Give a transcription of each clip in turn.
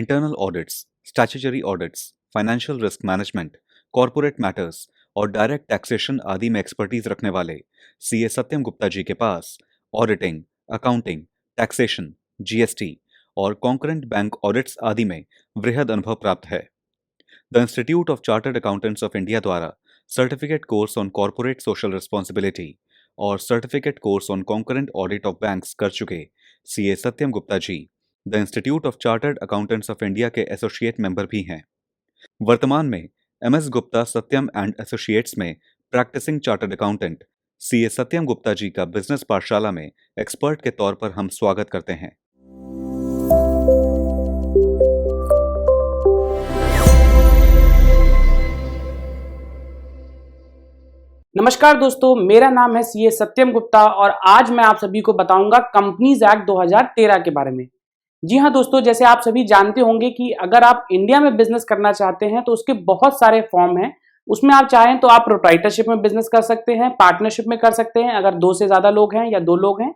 Internal audits, statutory audits, financial risk management, corporate matters और direct taxation आदि में expertise रखने वाले सीए सत्यम गुप्ता जी के पास ऑडिटिंग, अकाउंटिंग, टैक्सेशन, जीएसटी और कॉन्करेंट बैंक ऑडिट्स आदि में वृहद अनुभव प्राप्त है। The institute of chartered accountants of India द्वारा certificate course on corporate social responsibility और certificate course on concurrent audit of banks कर चुके CA Satyam Gupta ji the institute of chartered accountants of India के एसोसिएट मेंबर भी हैं। वर्तमान में MS Gupta Satyam and associates में practising chartered accountant CA Satyam Gupta जी का बिजनेस पाठशाला में एक्सपर्ट के तौर पर हम स्वागत करते हैं। नमस्कार दोस्तों, मेरा नाम है सीए सत्यम गुप्ता और आज मैं आप सभी को बताऊंगा कंपनीज एक्ट 2013 के बारे में। जी हाँ दोस्तों, जैसे आप सभी जानते होंगे कि अगर आप इंडिया में बिजनेस करना चाहते हैं तो उसके बहुत सारे फॉर्म हैं। उसमें आप चाहें तो आप प्रोप्राइटरशिप में बिजनेस कर सकते हैं, पार्टनरशिप में कर सकते हैं अगर 2 से ज्यादा लोग हैं या 2 लोग हैं,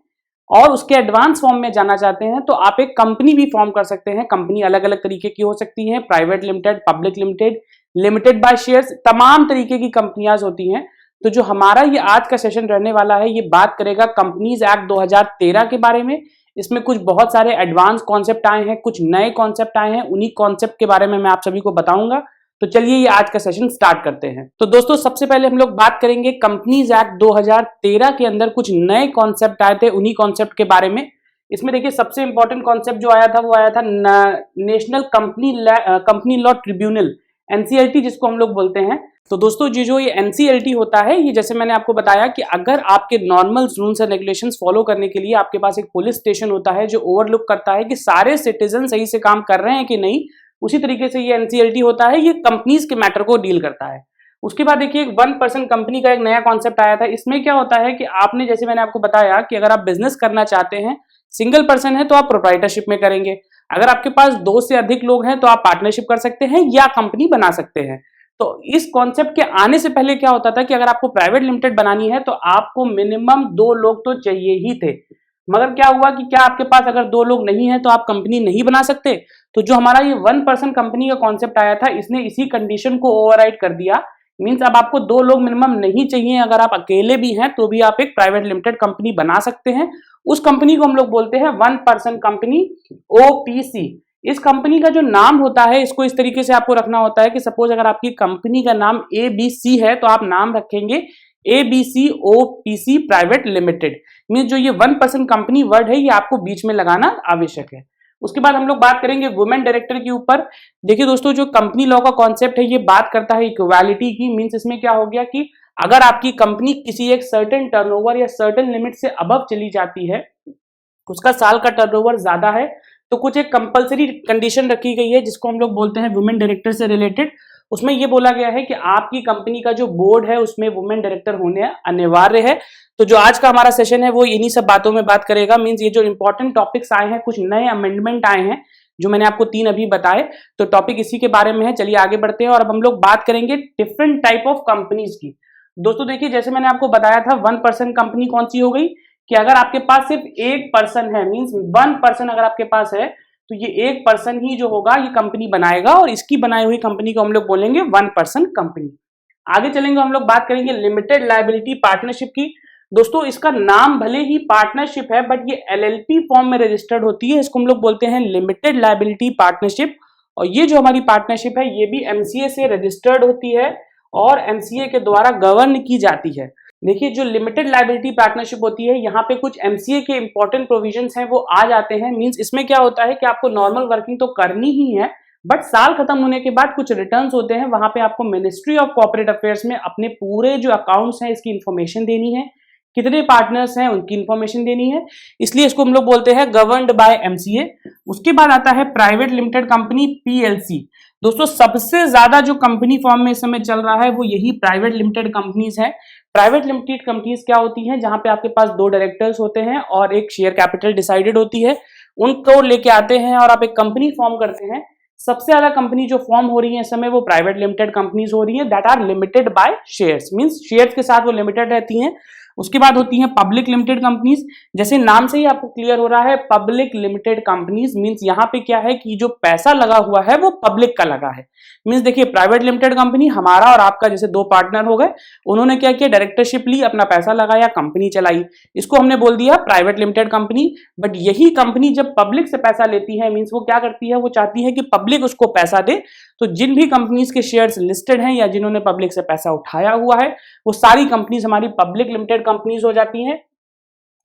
और उसके एडवांस फॉर्म में जाना चाहते हैं तो आप एक कंपनी भी फॉर्म कर सकते हैं। कंपनी अलग अलग तरीके की हो सकती है, private limited, public limited, limited by shares, तमाम तरीके की कंपनियां होती हैं। तो जो हमारा ये आज का सेशन रहने वाला है, ये बात करेगा कंपनीज एक्ट 2013 के बारे में। इसमें कुछ बहुत सारे एडवांस कॉन्सेप्ट आए हैं, कुछ नए कॉन्सेप्ट आए हैं, उन्हीं कॉन्सेप्ट के बारे में मैं आप सभी को बताऊंगा। तो चलिए ये आज का सेशन स्टार्ट करते हैं। तो दोस्तों, सबसे पहले हम लोग बात करेंगे कंपनीज एक्ट 2013 के अंदर कुछ नए कॉन्सेप्ट आए थे, उन्हीं कॉन्सेप्ट के बारे में। इसमें देखिए सबसे इंपॉर्टेंट कॉन्सेप्ट जो आया था वो आया था national company law tribunal, NCLT जिसको हम लोग बोलते हैं। तो दोस्तों जो ये एनसीएलटी होता है, ये जैसे मैंने आपको बताया कि अगर आपके normal rules and regulations follow करने के लिए आपके पास एक पुलिस स्टेशन होता है जो ओवरलुक करता है कि सारे सिटीजन सही से काम कर रहे हैं कि नहीं, उसी तरीके से ये एनसीएलटी होता है, ये कंपनीज के मैटर को डील करता है। उसके बाद देखिए 1% कंपनी का एक नया कॉन्सेप्ट आया था। इसमें क्या होता है कि आपने, जैसे मैंने आपको बताया कि अगर आप बिजनेस करना चाहते हैं, सिंगल पर्सन है तो आप प्रोप्राइटरशिप में करेंगे, अगर आपके पास 2 से अधिक लोग हैं तो आप पार्टनरशिप कर सकते हैं या कंपनी बना सकते हैं। तो इस कॉन्सेप्ट के आने से पहले क्या होता था कि अगर आपको प्राइवेट लिमिटेड बनानी है तो आपको मिनिमम 2 लोग तो चाहिए ही थे। मगर क्या हुआ कि क्या आपके पास अगर 2 लोग नहीं है तो आप कंपनी नहीं बना सकते। तो जो हमारा ये 1% कंपनी का कॉन्सेप्ट आया था, इसने इसी कंडीशन को ओवरराइड कर दिया। मींस अब आपको 2 लोग मिनिमम नहीं चाहिए, अगर आप अकेले भी हैं तो भी आप एक प्राइवेट लिमिटेड कंपनी बना सकते हैं। उस कंपनी को हम लोग बोलते हैं 1% कंपनी, ओपीसी। इस कंपनी का जो नाम होता है, इसको इस तरीके से आपको रखना होता है कि सपोज अगर आपकी कंपनी का नाम एबीसी है तो आप नाम रखेंगे ABC OPC private limited. Means जो ये 1% कंपनी वर्ड है, ये आपको बीच में लगाना आवश्यक है। उसके बाद हम लोग बात करेंगे वुमेन डायरेक्टर के ऊपर। देखिए दोस्तों, जो कंपनी लॉ का कॉन्सेप्ट है, ये बात करता है इक्वालिटी की। मींस इसमें क्या हो गया कि अगर आपकी कंपनी किसी एक सर्टेन टर्नओवर या सर्टेन लिमिट से अबव चली जाती है, उसका साल का टर्नओवर ज्यादा है, तो कुछ एक कंपलसरी कंडीशन रखी गई है जिसको हम लोग बोलते हैं वुमेन डायरेक्टर से रिलेटेड। उसमें ये बोला गया है कि आपकी कंपनी का जो बोर्ड है उसमें वुमेन डायरेक्टर होने अनिवार्य है। तो जो आज का हमारा सेशन है वो इन्हीं सब बातों में बात करेगा। मींस ये जो इंपॉर्टेंट टॉपिक्स आए हैं, कुछ नए अमेंडमेंट आए हैं जो मैंने आपको 3 अभी बताए, तो टॉपिक इसी के बारे में है। चलिए आगे बढ़ते हैं और अब हम लोग बात करेंगे डिफरेंट टाइप ऑफ कंपनीज की। दोस्तों देखिए, जैसे मैंने आपको बताया था 1% कंपनी कौन सी हो गई कि अगर आपके पास सिर्फ 1 पर्सन है, मींस 1% अगर आपके पास है तो ये 1 पर्सन ही जो होगा ये कंपनी बनाएगा, और इसकी बनाई हुई कंपनी को हम लोग बोलेंगे 1% कंपनी। आगे चलेंगे, हम लोग बात करेंगे लिमिटेड लायबिलिटी पार्टनरशिप की। दोस्तों इसका नाम भले ही पार्टनरशिप है, बट ये एलएलपी फॉर्म में रजिस्टर्ड होती है। इसको हम लोग बोलते हैं लिमिटेड लायबिलिटी पार्टनरशिप। और ये जो हमारी पार्टनरशिप है, ये भी एमसीए से रजिस्टर्ड होती है और एमसीए के द्वारा गवर्न की जाती है। देखिए, जो लिमिटेड लायबिलिटी पार्टनरशिप होती है, यहाँ पे कुछ एमसीए के इंपॉर्टेंट प्रोविजंस हैं वो आ जाते हैं। मींस इसमें क्या होता है कि आपको नॉर्मल वर्किंग तो करनी ही है, बट साल खत्म होने के बाद कुछ रिटर्न्स होते हैं, वहां पे आपको मिनिस्ट्री ऑफ कॉर्पोरेट अफेयर्स में अपने पूरे जो अकाउंट्स हैं इसकी इंफॉर्मेशन देनी है, कितने पार्टनर्स हैं उनकी इंफॉर्मेशन देनी है, इसलिए इसको हम लोग बोलते हैं गवर्नड बाय एमसीए। उसके बाद आता है प्राइवेट लिमिटेड कंपनी, पीएलसी। दोस्तों सबसे ज्यादा जो कंपनी फॉर्म में इस समय चल रहा है वो यही प्राइवेट लिमिटेड कंपनीज है। प्राइवेट लिमिटेड कंपनीज क्या होती हैं, जहां पे आपके पास 2 डायरेक्टर्स होते हैं और एक शेयर कैपिटल डिसाइडेड होती है, उनको लेके आते हैं और आप एक कंपनी फॉर्म करते हैं। सबसे ज्यादा कंपनी जो फॉर्म हो रही है इस समय वो प्राइवेट लिमिटेड कंपनीज हो रही है, that are limited by shares. Means shares के साथ वो लिमिटेड रहती हैं। उसके बाद होती हैं पब्लिक लिमिटेड कंपनीज। जैसे नाम से ही आपको क्लियर हो रहा है, पब्लिक लिमिटेड कंपनीज मींस यहाँ पे क्या है कि जो पैसा लगा हुआ है वो पब्लिक का लगा है। मींस देखिए प्राइवेट लिमिटेड कंपनी, हमारा और आपका जैसे दो पार्टनर हो गए, उन्होंने क्या किया, डायरेक्टरशिप ली, अपना पैसा लगाया, कंपनी चलाई, इसको हमने बोल दिया प्राइवेट लिमिटेड कंपनी। बट यही कंपनी जब पब्लिक से पैसा लेती है मींस वो क्या करती है, वो चाहती है कि पब्लिक उसको पैसा दे। तो जिन भी कंपनीज के शेयर्स लिस्टेड हैं या जिन्होंने पब्लिक से पैसा उठाया हुआ है वो सारी कंपनीज हमारी पब्लिक लिमिटेड कंपनीज हो जाती हैं।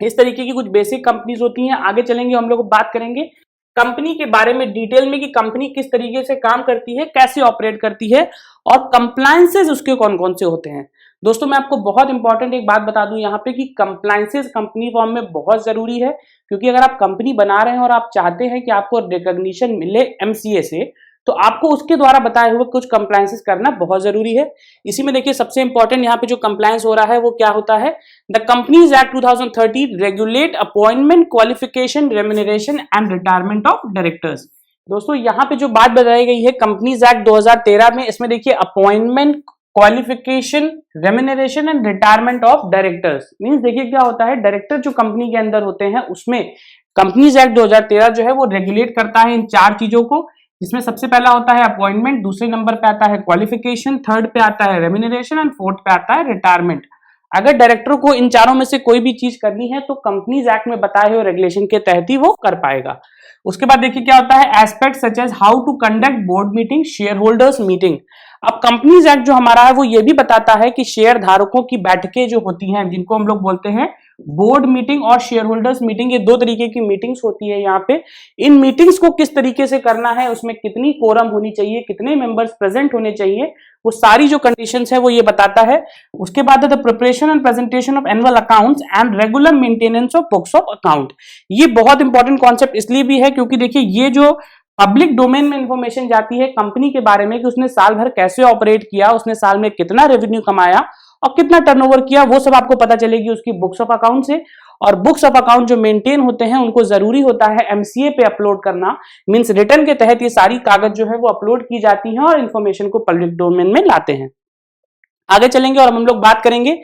इस तरीके की कुछ बेसिक कंपनीज होती हैं। आगे चलेंगे हम लोग बात करेंगे कंपनी के बारे में डिटेल में कि कंपनी किस तरीके से काम करती है, कैसे ऑपरेट करती है और कंप्लायंसेस उसके कौन कौन से होते हैं। दोस्तों मैं आपको बहुत इंपॉर्टेंट एक बात बता दूं यहाँ पे कि कंप्लायंसेस कंपनी फॉर्म में बहुत जरूरी है, क्योंकि अगर आप कंपनी बना रहे हैं और आप चाहते हैं कि आपको रिकॉग्निशन मिले एमसीए से, तो आपको उसके द्वारा बताए हुए कुछ कंप्लायंसेस करना बहुत जरूरी है। इसी में देखिए सबसे इंपॉर्टेंट यहाँ पे जो कंप्लायंस हो रहा है वो क्या होता है, the companies act 2013 regulate appointment, qualification, remuneration and retirement of directors. दोस्तों यहाँ पे जो बात बताई गई है कंपनीज एक्ट 2013 में, इसमें देखिए appointment, qualification, remuneration and retirement of directors means देखिए क्या होता है, डायरेक्टर जो कंपनी के अंदर होते हैं उसमें कंपनीज एक्ट 2013 जो है वो रेगुलेट करता है इन चार चीजों को, जिसमें सबसे पहला होता है अपॉइंटमेंट, दूसरे नंबर पे आता है क्वालिफिकेशन, थर्ड पे आता है रेम्यूनरेशन एंड फोर्थ पे आता है रिटायरमेंट। अगर डायरेक्टर को इन चारों में से कोई भी चीज करनी है तो कंपनीज एक्ट में बताए हुए रेगुलेशन के तहत ही वो कर पाएगा। उसके बाद देखिए क्या होता है, aspect such as how to conduct board meeting, share holders meeting. अब कंपनीज एक्ट जो हमारा है वो ये भी बताता है कि शेयर धारकों की बैठकें जो होती हैं, जिनको हम लोग बोलते हैं बोर्ड मीटिंग और शेयर होल्डर्स मीटिंग, ये दो तरीके की मीटिंग्स होती है यहाँ पे। इन मीटिंग्स को किस तरीके से करना है, उसमें कितनी कोरम होनी चाहिए, कितने मेंबर्स प्रेजेंट होने चाहिए, वो सारी जो कंडीशंस है वो ये बताता है। उसके बाद the preparation and presentation of annual accounts and regular maintenance of books of account. ये बहुत इंपॉर्टेंट कॉन्सेप्ट इसलिए भी है क्योंकि देखिए ये जो पब्लिक डोमेन में इंफॉर्मेशन जाती है कंपनी के बारे में कि उसने साल भर कैसे ऑपरेट किया, उसने साल में कितना रेवेन्यू कमाया और कितना टर्नओवर किया, वो सब आपको पता चलेगी उसकी बुक्स ऑफ अकाउंट से। और बुक्स ऑफ अकाउंट जो मेंटेन होते हैं उनको जरूरी होता है एमसीए पे अपलोड करना, मींस रिटर्न के तहत ये सारी कागज जो है वो अपलोड की जाती हैं और इंफॉर्मेशन को पब्लिक डोमेन में लाते हैं। आगे चलेंगे और हम लोग बात करेंगे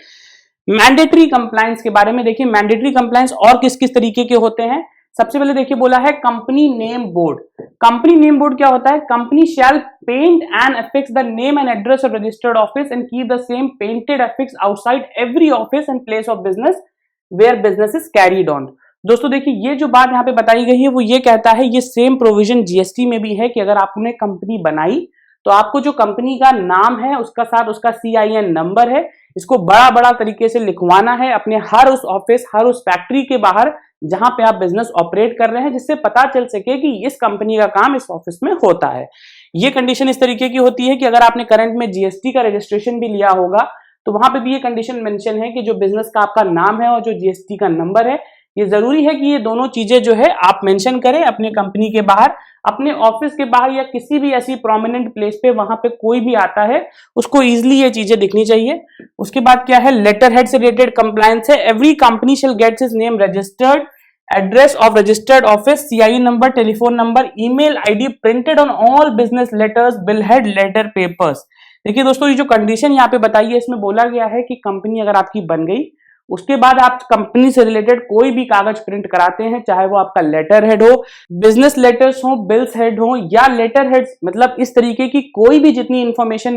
मैंडेटरी कंप्लायंस के बारे में। देखिए मैंडेटरी कंप्लायंस और किस किस तरीके के होते हैं। सबसे पहले देखिए बोला है company name board. Company name board क्या होता है, company shall paint and affix the name and address of registered office and keep the same painted affix outside every office and place of business where business is carried on. दोस्तों देखिए ये जो बात यहाँ पे बताई गई है वो ये कहता है, ये सेम प्रोविजन जीएसटी में भी है कि अगर आपने कंपनी बनाई तो आपको जो कंपनी का नाम है उसका साथ उसका CIN नंबर है, इसको बड़ा बड़ा तरीके से लिखवाना है अपने हर उस ऑफिस, हर उस फैक्ट्री के बाहर जहां पे आप बिजनेस ऑपरेट कर रहे हैं, जिससे पता चल सके कि इस कंपनी का काम इस ऑफिस में होता है। ये कंडीशन इस तरीके की होती है कि अगर आपने करंट में जीएसटी का रजिस्ट्रेशन भी लिया होगा तो वहां पे भी ये कंडीशन मेंशन है कि जो बिजनेस का आपका नाम है और जो जीएसटी का नंबर है, ये जरूरी है कि ये दोनों चीजें जो है आप मेंशन करें अपने कंपनी के बाहर, अपने ऑफिस के बाहर या किसी भी ऐसी प्रोमिनेंट प्लेस पे, वहां पे कोई भी आता है उसको इजीली ये चीजें दिखनी चाहिए। उसके बाद क्या है, लेटर हेड से रिलेटेड कंप्लायंस है। Every company shall gets his name registered, address of registered office, CIN number, telephone number, email ID printed on all business letters, bill head, letter papers. देखिए दोस्तों ये जो कंडीशन यहाँ पे बताई है इसमें बोला गया है कि कंपनी अगर आपकी बन गई उसके बाद आप कंपनी से रिलेटेड कोई भी कागज प्रिंट कराते हैं, चाहे वो आपका लेटर हेड हो, बिजनेस लेटर्स हो, बिल्स हेड हो या लेटर हेड्स, मतलब इस तरीके की कोई भी जितनी इंफॉर्मेशन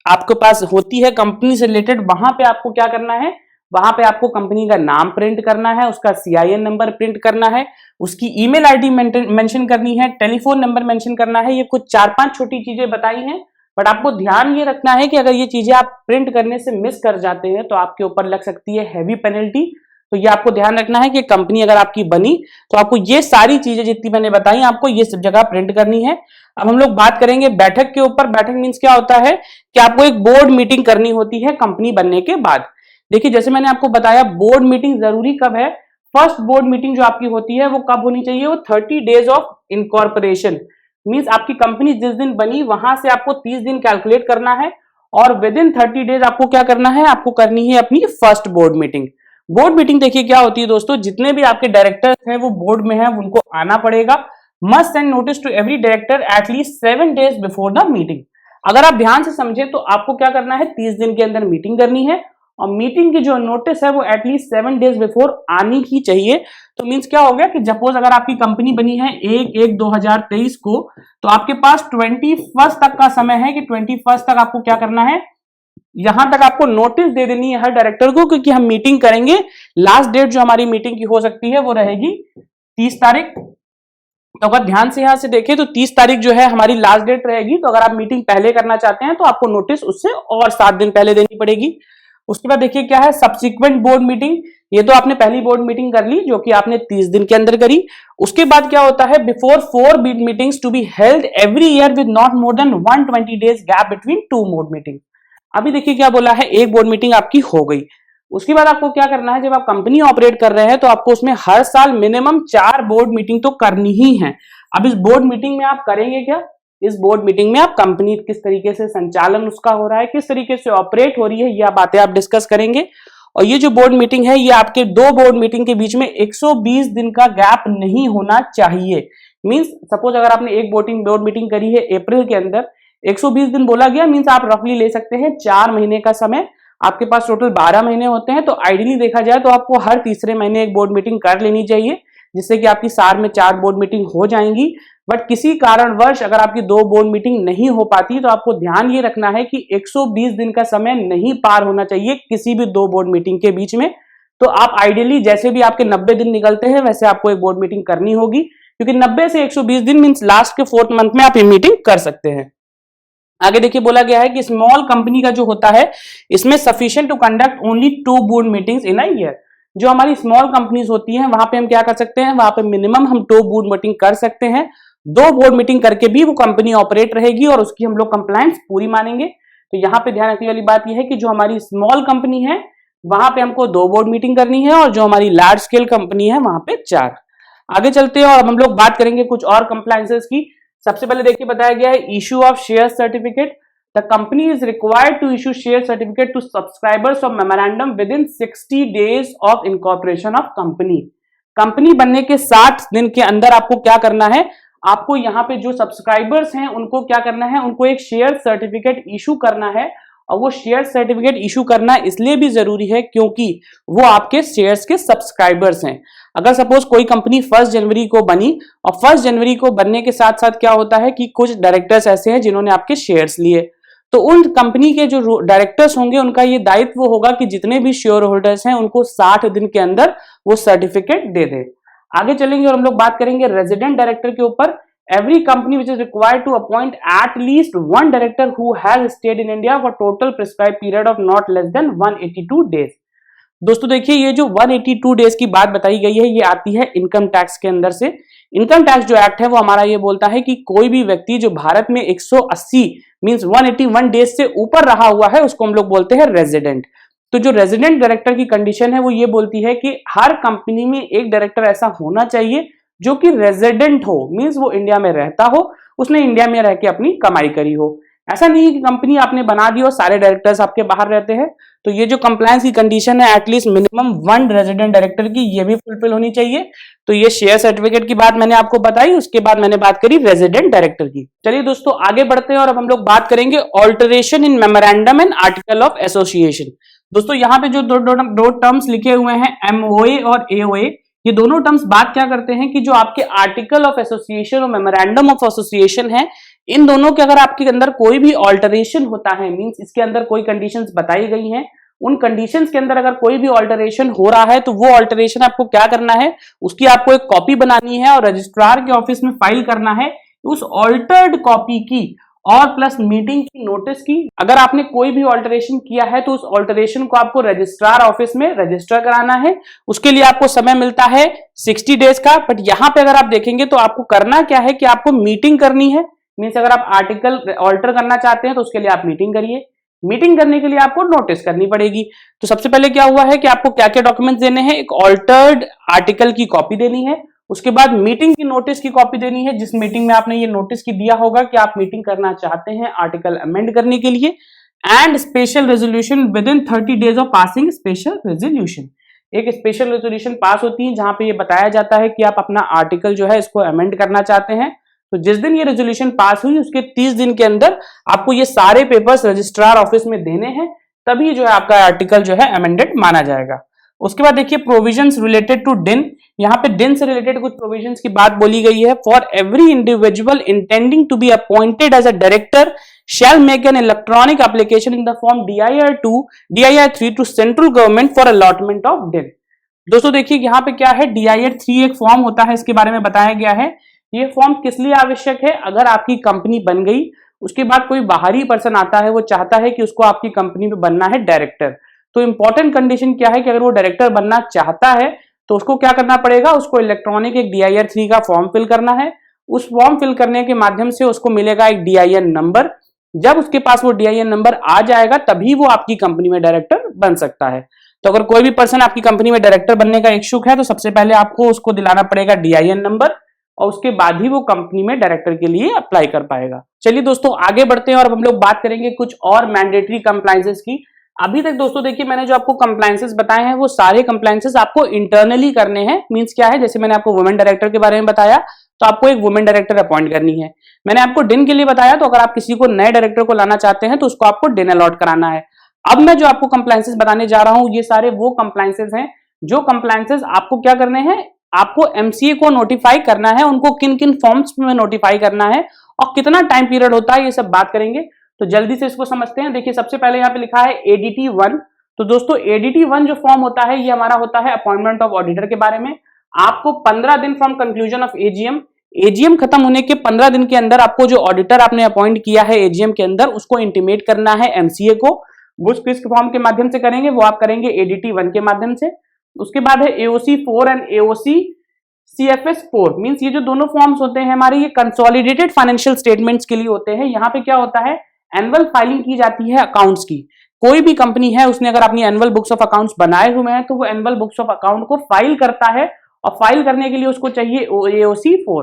आपके पास होती है कंपनी से रिलेटेड, वहां पे आपको क्या करना है, वहां पे आपको कंपनी का नाम प्रिंट करना है, उसका CIN नंबर प्रिंट करना है, उसकी ईमेल आईडी मेंशन करनी है, टेलीफोन नंबर मेंशन करना है। ये कुछ 4-5 छोटी चीजें बताई हैं, बट आपको ध्यान ये रखना है कि अगर ये चीजें आप प्रिंट करने से मिस कर जाते हैं तो आपके ऊपर लग सकती है हैवी पेनल्टी। तो ये आपको ध्यान रखना है कि कंपनी अगर आपकी बनी तो आपको ये सारी चीजें जितनी मैंने बताई आपको ये सब जगह प्रिंट करनी है। अब हम लोग बात करेंगे बैठक के ऊपर। बैठक मीन्स क्या होता है कि आपको एक बोर्ड मीटिंग करनी होती है कंपनी बनने के बाद। देखिए जैसे मैंने आपको बताया बोर्ड मीटिंग जरूरी कब है, फर्स्ट बोर्ड मीटिंग जो आपकी होती है वो कब होनी चाहिए, वो 30 डेज ऑफ इनकॉर्पोरेशन मींस आपकी कंपनी जिस दिन बनी वहां से आपको 30 दिन कैलकुलेट करना है और विद इन 30 डेज आपको क्या करना है, आपको करनी है अपनी first board meeting. Board meeting देखिए क्या होती है दोस्तों, जितने भी आपके डायरेक्टर्स हैं वो बोर्ड में हैं उनको आना पड़ेगा। Must send notice to every director at least 7 days before the meeting. अगर आप ध्यान से समझे तो आपको क्या करना है, 30 दिन के अंदर मीटिंग करनी है और मीटिंग की जो नोटिस है वो एटलीस्ट 7 डेज बिफोर आनी ही चाहिए। तो मींस क्या हो गया कि सपोज अगर आपकी कंपनी बनी है 1/1/2023 को, तो आपके पास 21 तक का समय है कि 21 तक आपको क्या करना है, यहां तक आपको नोटिस दे देनी है हर डायरेक्टर को, क्योंकि हम मीटिंग करेंगे। लास्ट डेट जो हमारी मीटिंग की हो सकती है वो रहेगी 30 तारीख। तो अगर ध्यान से यहां से देखें तो 30 तारीख जो है हमारी लास्ट डेट रहेगी। तो अगर आप मीटिंग पहले करना चाहते हैं तो आपको नोटिस उससे और 7 दिन पहले देनी पड़ेगी। उसके बाद देखिए क्या है, सब्सिक्वेंट बोर्ड मीटिंग। ये तो आपने पहली बोर्ड मीटिंग कर ली जो कि आपने 30 दिन के अंदर करी। उसके बाद क्या होता है, before 4 meetings to be held every year with not more than 120 days gap between 2 board meeting. अभी देखिए क्या बोला है, एक बोर्ड मीटिंग आपकी हो गई। उसके बाद आपको क्या करना है, जब आप कंपनी ऑपरेट कर रहे हैं तो आपको उसमें हर साल मिनिमम 4 बोर्ड मीटिंग तो करनी ही है। अब इस बोर्ड मीटिंग में आप करेंगे क्या, इस बोर्ड मीटिंग में आप कंपनी किस तरीके से संचालन उसका हो रहा है, किस तरीके से ऑपरेट हो रही है, यह बातें आप डिस्कस करेंगे। और ये जो बोर्ड मीटिंग है ये आपके 2 बोर्ड मीटिंग के बीच में 120 दिन का गैप नहीं होना चाहिए। मींस सपोज अगर आपने एक बोर्ड मीटिंग करी है अप्रैल के अंदर, 120 दिन बोला गया, मींस आप रफली ले सकते हैं 4 महीने का समय। आपके पास टोटल 12 महीने होते हैं, तो आइडियली देखा जाए तो आपको हर तीसरे महीने एक बोर्ड मीटिंग कर लेनी चाहिए, जिससे कि आपकी साल में 4 बोर्ड मीटिंग हो जाएंगी। बट किसी कारणवश अगर आपकी 2 बोर्ड मीटिंग नहीं हो पाती तो आपको ध्यान ये रखना है कि 120 दिन का समय नहीं पार होना चाहिए किसी भी 2 बोर्ड मीटिंग के बीच में। तो आप आइडियली जैसे भी आपके 90 दिन निकलते हैं वैसे आपको एक बोर्ड मीटिंग करनी होगी, क्योंकि 90 से 120 दिन मींस लास्ट के 4th मंथ में आप ये मीटिंग कर सकते हैं। आगे देखिए बोला गया है कि स्मॉल कंपनी का जो होता है इसमें sufficient to conduct only 2 board meetings in a year. जो हमारी स्मॉल कंपनीज होती हैं वहां पे हम क्या कर सकते हैं, वहां पे मिनिमम हम 2 बोर्ड मीटिंग कर सकते हैं। 2 बोर्ड मीटिंग करके भी वो कंपनी ऑपरेट रहेगी और उसकी हम लोग कंप्लायंस पूरी मानेंगे। तो यहाँ पे ध्यान रखने वाली बात यह है कि जो हमारी स्मॉल कंपनी है वहां पे हमको 2 बोर्ड मीटिंग करनी है, और जो हमारी लार्ज स्केल कंपनी है वहां पे 4। आगे चलते हैं और अब हम लोग बात करेंगे कुछ और कंप्लायंसेस की। सबसे पहले देखिए बताया गया है issue of share certificate. The company is required to issue share certificate to subscribers of memorandum within 60 days of incorporation of company। Company बनने के 60 दिन के अंदर आपको क्या करना है, आपको यहाँ पे जो सब्सक्राइबर्स हैं उनको क्या करना है, उनको एक शेयर सर्टिफिकेट इशू करना है। और वो शेयर सर्टिफिकेट इशू करना इसलिए भी जरूरी है क्योंकि वो आपके शेयर्स के सब्सक्राइबर्स हैं। अगर सपोज कोई कंपनी 1 जनवरी को बनी और 1 जनवरी को बनने के साथ साथ क्या होता है कि कुछ डायरेक्टर्स ऐसे हैं जिन्होंने आपके शेयर्स लिए, तो उन कंपनी के जो डायरेक्टर्स होंगे उनका ये दायित्व होगा कि जितने भी शेयर होल्डर्स हैं उनको 60 दिन के अंदर वो सर्टिफिकेट दे दे। आगे चलेंगे और हम लोग बात करेंगे रेजिडेंट डायरेक्टर के ऊपर। Every company which is required to appoint at least 1 director who has stayed in India for total prescribe period of not less than 182 days. दोस्तों देखिए ये जो 182 डेज की बात बताई गई है ये आती है इनकम टैक्स के अंदर से। इनकम टैक्स जो एक्ट है वो हमारा ये बोलता है कि कोई भी व्यक्ति जो भारत में 180 मींस 181 डेज से ऊपर रहा हुआ है उसको हम लोग बोलते हैं रेजिडेंट। तो जो रेजिडेंट डायरेक्टर की कंडीशन है वो ये बोलती है कि हर कंपनी में एक डायरेक्टर ऐसा होना चाहिए जो कि रेजिडेंट हो, मींस वो इंडिया में रहता हो, उसने इंडिया में रह के अपनी कमाई करी हो। ऐसा नहीं है कि कंपनी आपने बना दी और सारे डायरेक्टर्स आपके बाहर रहते हैं। तो ये जो कंप्लायंस की कंडीशन है एटलीस्ट मिनिमम 1 रेजिडेंट डायरेक्टर की ये भी फुलफिल होनी चाहिए। तो ये शेयर सर्टिफिकेट की बात मैंने आपको बताई, उसके बाद मैंने बात करी रेजिडेंट डायरेक्टर की। चलिए दोस्तों आगे बढ़ते हैं और अब हम लोग बात करेंगे alteration in memorandum and article of association. दोस्तों यहाँ पे जो दो टर्म्स लिखे हुए हैं एमओए और एओए, ये दोनों टर्म्स बात क्या करते हैं कि जो आपके आर्टिकल ऑफ एसोसिएशन और मेमोरेंडम ऑफ एसोसिएशन है, इन दोनों के अगर आपके अंदर कोई भी ऑल्टरेशन होता है, मींस इसके अंदर कोई कंडीशंस बताई गई हैं, उन कंडीशंस के अंदर अगर कोई भी ऑल्टरेशन हो रहा है तो वो ऑल्टरेशन आपको क्या करना है, उसकी आपको एक कॉपी बनानी है और रजिस्ट्रार के ऑफिस में फाइल करना है उस ऑल्टर्ड कॉपी की और प्लस मीटिंग की नोटिस की। अगर आपने कोई भी ऑल्टरेशन किया है तो उस ऑल्टरेशन को आपको रजिस्ट्रार ऑफिस में रजिस्टर कराना है। उसके लिए आपको समय मिलता है 60 डेज का। बट यहाँ पे अगर आप देखेंगे तो आपको करना क्या है कि आपको मीटिंग करनी है। मीन्स अगर आप आर्टिकल ऑल्टर करना चाहते हैं तो उसके लिए आप मीटिंग करिए। मीटिंग करने के लिए आपको नोटिस करनी पड़ेगी। तो सबसे पहले क्या हुआ है कि आपको क्या क्या डॉक्यूमेंट्स देने हैं, एक ऑल्टर्ड आर्टिकल की कॉपी देनी है, उसके बाद मीटिंग की नोटिस की कॉपी देनी है जिस मीटिंग में आपने ये नोटिस की दिया होगा कि आप मीटिंग करना चाहते हैं आर्टिकल अमेंड करने के लिए, and special resolution with in 30 days of passing special resolution. एक स्पेशल रेजोल्यूशन पास होती है जहां पे ये बताया जाता है कि आप अपना आर्टिकल जो है इसको अमेंड करना चाहते हैं। तो जिस दिन ये रेजोल्यूशन पास हुई उसके 30 दिन के अंदर आपको ये सारे पेपर्स रजिस्ट्रार ऑफिस में देने हैं। तभी जो है आपका आर्टिकल जो है अमेंडेड माना जाएगा। उसके बाद देखिए प्रोविजंस रिलेटेड टू डिन, यहाँ पे डिन से रिलेटेड कुछ प्रोविजंस की बात बोली गई है। For every individual intending to be appointed as a director shall make an electronic application in the form DIR2, DIR3 to central government for allotment of DIN। दोस्तों देखिए यहाँ पे क्या है, DIR3 एक फॉर्म होता है, इसके बारे में बताया गया है। ये फॉर्म किस लिए आवश्यक है? अगर आपकी कंपनी बन गई, उसके बाद कोई बाहरी पर्सन आता है, वो चाहता है कि उसको आपकी कंपनी में बनना है डायरेक्टर, तो इंपॉर्टेंट कंडीशन क्या है कि अगर वो डायरेक्टर बनना चाहता है तो उसको क्या करना पड़ेगा, उसको इलेक्ट्रॉनिक एक DIR3 का फॉर्म फिल करना है। उस फॉर्म फिल करने के माध्यम से उसको मिलेगा एक DIN नंबर। जब उसके पास वो DIN नंबर आ जाएगा तभी वो आपकी कंपनी में डायरेक्टर बन सकता है। तो अगर कोई भी पर्सन आपकी कंपनी में डायरेक्टर बनने का इच्छुक है तो सबसे पहले आपको उसको दिलाना पड़ेगा DIN नंबर, और उसके बाद ही वो कंपनी में डायरेक्टर के लिए अप्लाई कर पाएगा। चलिए दोस्तों आगे बढ़ते हैं और हम लोग बात करेंगे कुछ और मैंडेटरी कंप्लायंसेस की। अभी तक दोस्तों देखिए मैंने जो आपको कंप्लायंसेस बताए हैं वो सारे कंप्लायंसेस आपको इंटरनली करने हैं। मींस क्या है, जैसे मैंने आपको वुमेन डायरेक्टर के बारे में बताया तो आपको एक वुमेन डायरेक्टर अपॉइंट करनी है। मैंने आपको डिन के लिए बताया, तो अगर आप किसी को नए डायरेक्टर को लाना चाहते हैं तो उसको आपको डिन अलॉट कराना है। अब मैं जो आपको कंप्लायंसेस बताने जा रहा हूं ये सारे वो कंप्लायंसेस हैं जो कंप्लायंसेस आपको क्या करने हैं, आपको MCA को नोटिफाई करना है, उनको किन किन फॉर्म्स में नोटिफाई करना है और कितना टाइम पीरियड होता है, ये सब बात करेंगे। तो जल्दी से इसको समझते हैं। देखिए सबसे पहले यहाँ पे लिखा है ADT1। तो दोस्तों ADT1 जो फॉर्म होता है ये हमारा होता है अपॉइंटमेंट ऑफ ऑडिटर के बारे में। आपको 15 दिन फ्रॉम कंक्लूजन ऑफ AGM खत्म होने के 15 दिन के अंदर आपको जो ऑडिटर आपने अपॉइंट किया है AGM के अंदर उसको इंटीमेट करना है MCA को। वो किस फॉर्म के माध्यम से करेंगे, वो आप करेंगे ADT1 के माध्यम से। उसके बाद है AOC4 and AOC CFS4। Means ये जो दोनों फॉर्म्स होते हैं हमारे, ये कंसोलिडेटेड फाइनेंशियल स्टेटमेंट्स के लिए होते हैं। यहाँ पे क्या होता है, एनुअल फाइलिंग की जाती है अकाउंट्स की। कोई भी कंपनी है उसने अगर अपनी एनुअल बुक्स ऑफ अकाउंट्स बनाए हुए हैं तो वो एनुअल बुक्स ऑफ अकाउंट को फाइल करता है, और फाइल करने के लिए उसको चाहिए AOC4।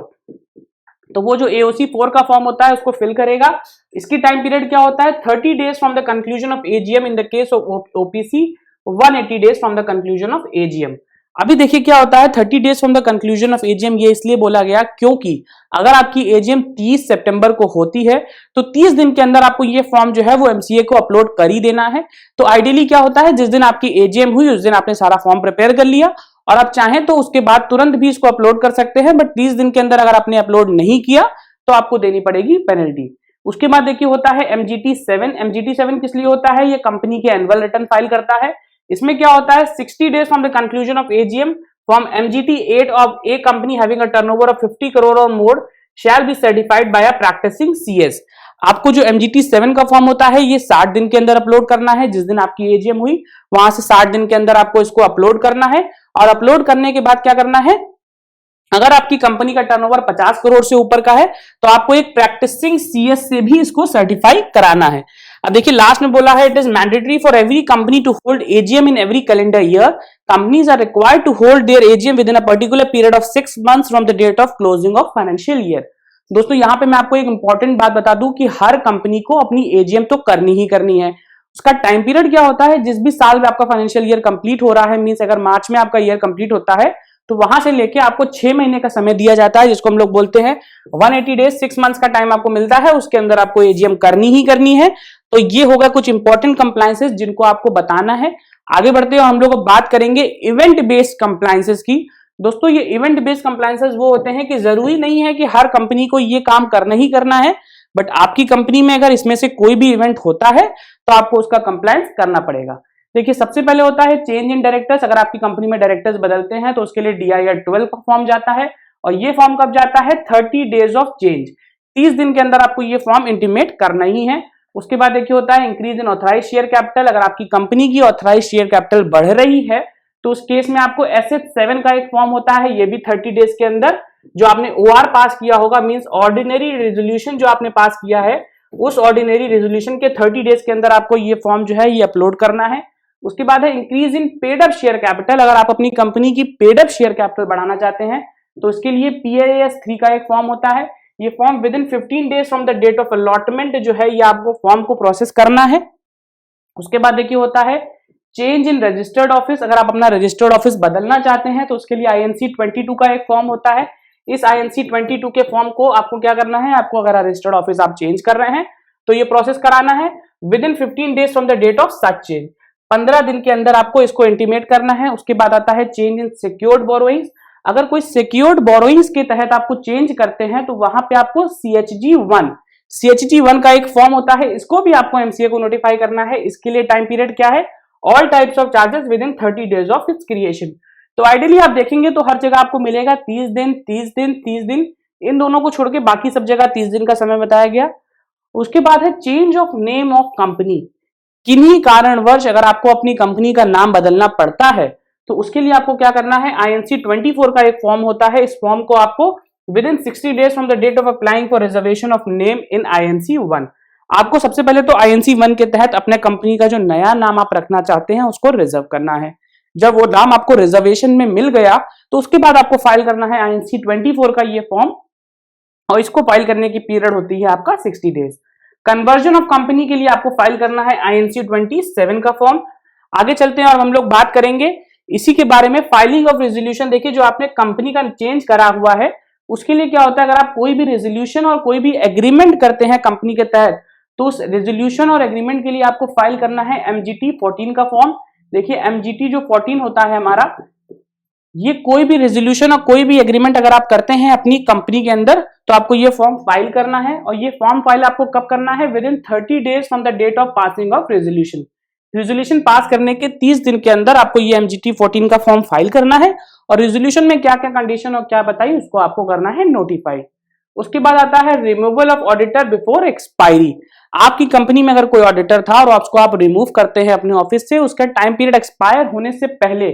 तो वो जो AOC4 का फॉर्म होता है उसको फिल करेगा। इसकी टाइम पीरियड क्या होता है, 30 days from the conclusion of AGM in the case of OPC, 180 days from the conclusion of AGM। अभी देखिए क्या होता है 30 days from the conclusion of AGM, ये इसलिए बोला गया क्योंकि अगर आपकी AGM 30 सितंबर को होती है तो 30 दिन के अंदर आपको ये फॉर्म जो है वो MCA को अपलोड कर ही देना है। तो आइडियली क्या होता है, जिस दिन आपकी AGM हुई उस दिन आपने सारा फॉर्म प्रिपेयर कर लिया और आप चाहें तो उसके बाद तुरंत भी इसको अपलोड कर सकते हैं, बट 30 दिन के अंदर अगर आपने अपलोड नहीं किया तो आपको देनी पड़ेगी पेनल्टी। उसके बाद देखिए होता है MGT7। MGT7 किस लिए होता है, ये कंपनी के एनुअल रिटर्न फाइल करता है। इसमें क्या होता है, 60 days from the conclusion of AGM from MGT8 of a company having a turnover of 50 crore और more shall be certified by a practising CS। आपको जो MGT7 का फॉर्म होता है ये 60 दिन के अंदर अपलोड करना है। जिस दिन आपकी AGM हुई वहां से 60 दिन के अंदर आपको इसको अपलोड करना है, और अपलोड करने के बाद क्या करना है, अगर आपकी कंपनी का टर्नओवर 50 करोड़ से ऊपर का है तो आपको एक प्रैक्टिसिंग CS से भी इसको सर्टिफाई कराना है। अब देखिए लास्ट में बोला है it is mandatory for every company to hold AGM in every calendar year. Companies are required to hold their AGM within a particular period of 6 months from the date of closing of financial year. दोस्तों यहाँ पे मैं आपको एक important बात बता दूं कि हर कंपनी को अपनी AGM तो करनी ही करनी है। उसका टाइम पीरियड क्या होता है, जिस भी साल में आपका फाइनेंशियल ईयर कंप्लीट हो रहा है, मींस अगर मार्च में आपका ईयर कंप्लीट होता है तो वहां से लेके आपको 6 महीने का समय दिया जाता है, जिसको हम लोग बोलते हैं 180 डेज, 6 मंथ्स का टाइम आपको मिलता है। उसके अंदर आपको AGM करनी ही करनी है। तो ये होगा कुछ इंपॉर्टेंट कंप्लायंसेस जिनको आपको बताना है। आगे बढ़ते हैं हम लोग बात करेंगे इवेंट बेस्ड कंप्लायंसेस की। दोस्तों ये इवेंट बेस्ड कंप्लायंसेस वो होते हैं कि जरूरी नहीं है कि हर कंपनी को ये काम करना ही करना है, बट आपकी कंपनी में अगर इसमें से कोई भी इवेंट होता है तो आपको उसका कंप्लायंस करना पड़ेगा। देखिए सबसे पहले होता है चेंज इन डायरेक्टर्स। अगर आपकी कंपनी में डायरेक्टर्स बदलते हैं तो उसके लिए DIR12 का फॉर्म जाता है, और ये फॉर्म कब जाता है, 30 डेज ऑफ चेंज, 30 दिन के अंदर आपको ये फॉर्म इंटीमेट करना ही है। उसके बाद देखिए होता है increase in authorise share capital. अगर आपकी कंपनी की ऑथराइज शेयर कैपिटल बढ़ रही है तो उस केस में आपको SF7 का एक फॉर्म होता है, ये भी 30 डेज के अंदर जो आपने OR पास किया होगा, मींस ऑर्डिनरी रेजोल्यूशन जो आपने पास किया है, उस ऑर्डिनरी रेजोल्यूशन के 30 डेज के अंदर आपको ये फॉर्म जो है ये अपलोड करना है। उसके बाद है इंक्रीज इन पेड अप शेयर कैपिटल। अगर आप अपनी कंपनी की पेड अप शेयर कैपिटल बढ़ाना चाहते हैं तो इसके लिए PAS3 का एक फॉर्म होता है। ये form within 15 days from the date of allotment जो है ये आपको फॉर्म को प्रोसेस करना है। उसके बाद देखिए होता है चेंज इन रजिस्टर्ड ऑफिस। अगर आप अपना रजिस्टर्ड ऑफिस बदलना चाहते हैं तो उसके लिए INC22 का एक फॉर्म होता है। इस INC22 के फॉर्म को आपको क्या करना है, आपको अगर रजिस्टर्ड ऑफिस आप चेंज कर रहे हैं तो ये प्रोसेस कराना है। Within 15 days from the date of such change. 15 दिन के अंदर आपको इसको इंटीमेट करना है। उसके बाद आता है चेंज इन सिक्योर्ड बोरोइंग्स। अगर कोई सिक्योर्ड बोरोइंग्स के तहत आपको चेंज करते हैं तो वहां पे आपको CHG1 का एक फॉर्म होता है, इसको भी आपको MCA को नोटिफाई करना है। इसके लिए टाइम पीरियड क्या है? All types of charges with in 30 days of its creation. तो आइडियली आप देखेंगे तो हर जगह आपको मिलेगा 30 दिन 30 दिन 30 दिन, इन दोनों को छोड़ के बाकी सब जगह 30 दिन का समय बताया गया। उसके बाद है change of name of company. किन्हीं कारणवश अगर आपको अपनी कंपनी का नाम बदलना पड़ता है तो उसके लिए आपको क्या करना है? INC 24 का एक फॉर्म होता है। इस फॉर्म को आपको within 60 days from the date of applying for reservation of name in INC 1, आपको सबसे पहले तो INC 1 के तहत अपने कंपनी का जो नया नाम आप रखना चाहते हैं उसको रिजर्व करना है। जब वो नाम आपको रिजर्वेशन में मिल गया तो उसके बाद आपको फाइल करना है INC 24 का ये फॉर्म, और इसको फाइल करने की पीरियड होती है आपका 60 डेज। कन्वर्जन ऑफ कंपनी के लिए आपको फाइल करना है INC 27 का फॉर्म। आगे चलते हैं और हम लोग बात करेंगे इसी के बारे में, फाइलिंग ऑफ रेजोल्यूशन। देखिए जो आपने कंपनी का चेंज करा हुआ है उसके लिए क्या होता है, अगर आप कोई भी रेजोल्यूशन और कोई भी एग्रीमेंट करते हैं कंपनी के तहत तो उस रेजोल्यूशन और एग्रीमेंट के लिए आपको फाइल करना है MGT 14 का फॉर्म। देखिए MGT जो 14 होता है हमारा, ये कोई भी रेजोल्यूशन और कोई भी एग्रीमेंट अगर आप करते हैं अपनी कंपनी के अंदर तो आपको ये फॉर्म फाइल करना है। और ये फॉर्म फाइल आपको कब करना है? Within 30 days from the date of passing of resolution. Resolution pass करने के 30 दिन के अंदर आपको ये MGT 14 का फॉर्म फाइल करना है। और रेजोल्यूशन में क्या क्या कंडीशन और क्या बताई उसको आपको करना है नोटिफाई। उसके बाद आता है removal of auditor before expiry. आपकी कंपनी में अगर कोई ऑडिटर था और उसको आप रिमूव करते हैं अपने ऑफिस से, उसका टाइम पीरियड एक्सपायर होने से पहले,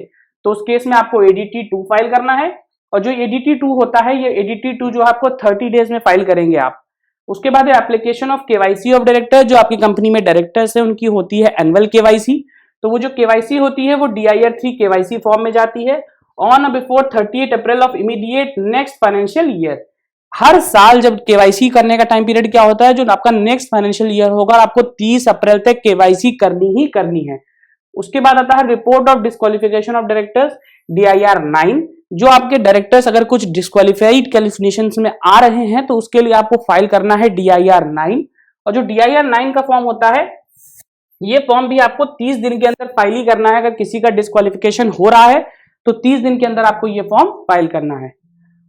तो उस केस में आपको ADT 2 फाइल करना है। और जो ADT 2 होता है, ये ADT 2 जो आपको 30 डेज में फाइल करेंगे आप। उसके बाद application of KYC of director. जो आपकी कंपनी में डायरेक्टर्स है उनकी होती है एनुअल KYC, तो वो जो KYC होती है वो DIR 3 KYC फॉर्म में जाती है on before 38 April of immediate next financial year. हर साल जब KYC करने का टाइम पीरियड क्या होता है, जो आपका नेक्स्ट फाइनेंशियल ईयर होगा, आपको 30 अप्रैल तक KYC करनी ही करनी है। उसके बाद आता है report of disqualification of directors DIR 9। जो आपके डायरेक्टर्स अगर कुछ डिस्क्वालिफाइड क्वालिफिकेशंस में आ रहे हैं तो उसके लिए आपको फाइल करना है DIR 9। और जो DIR 9 का फॉर्म होता है, ये फॉर्म भी आपको 30 दिन के अंदर फाइल ही करना है। अगर किसी का डिस्क्वालिफिकेशन हो रहा है तो 30 दिन के अंदर आपको ये फॉर्म फाइल करना है।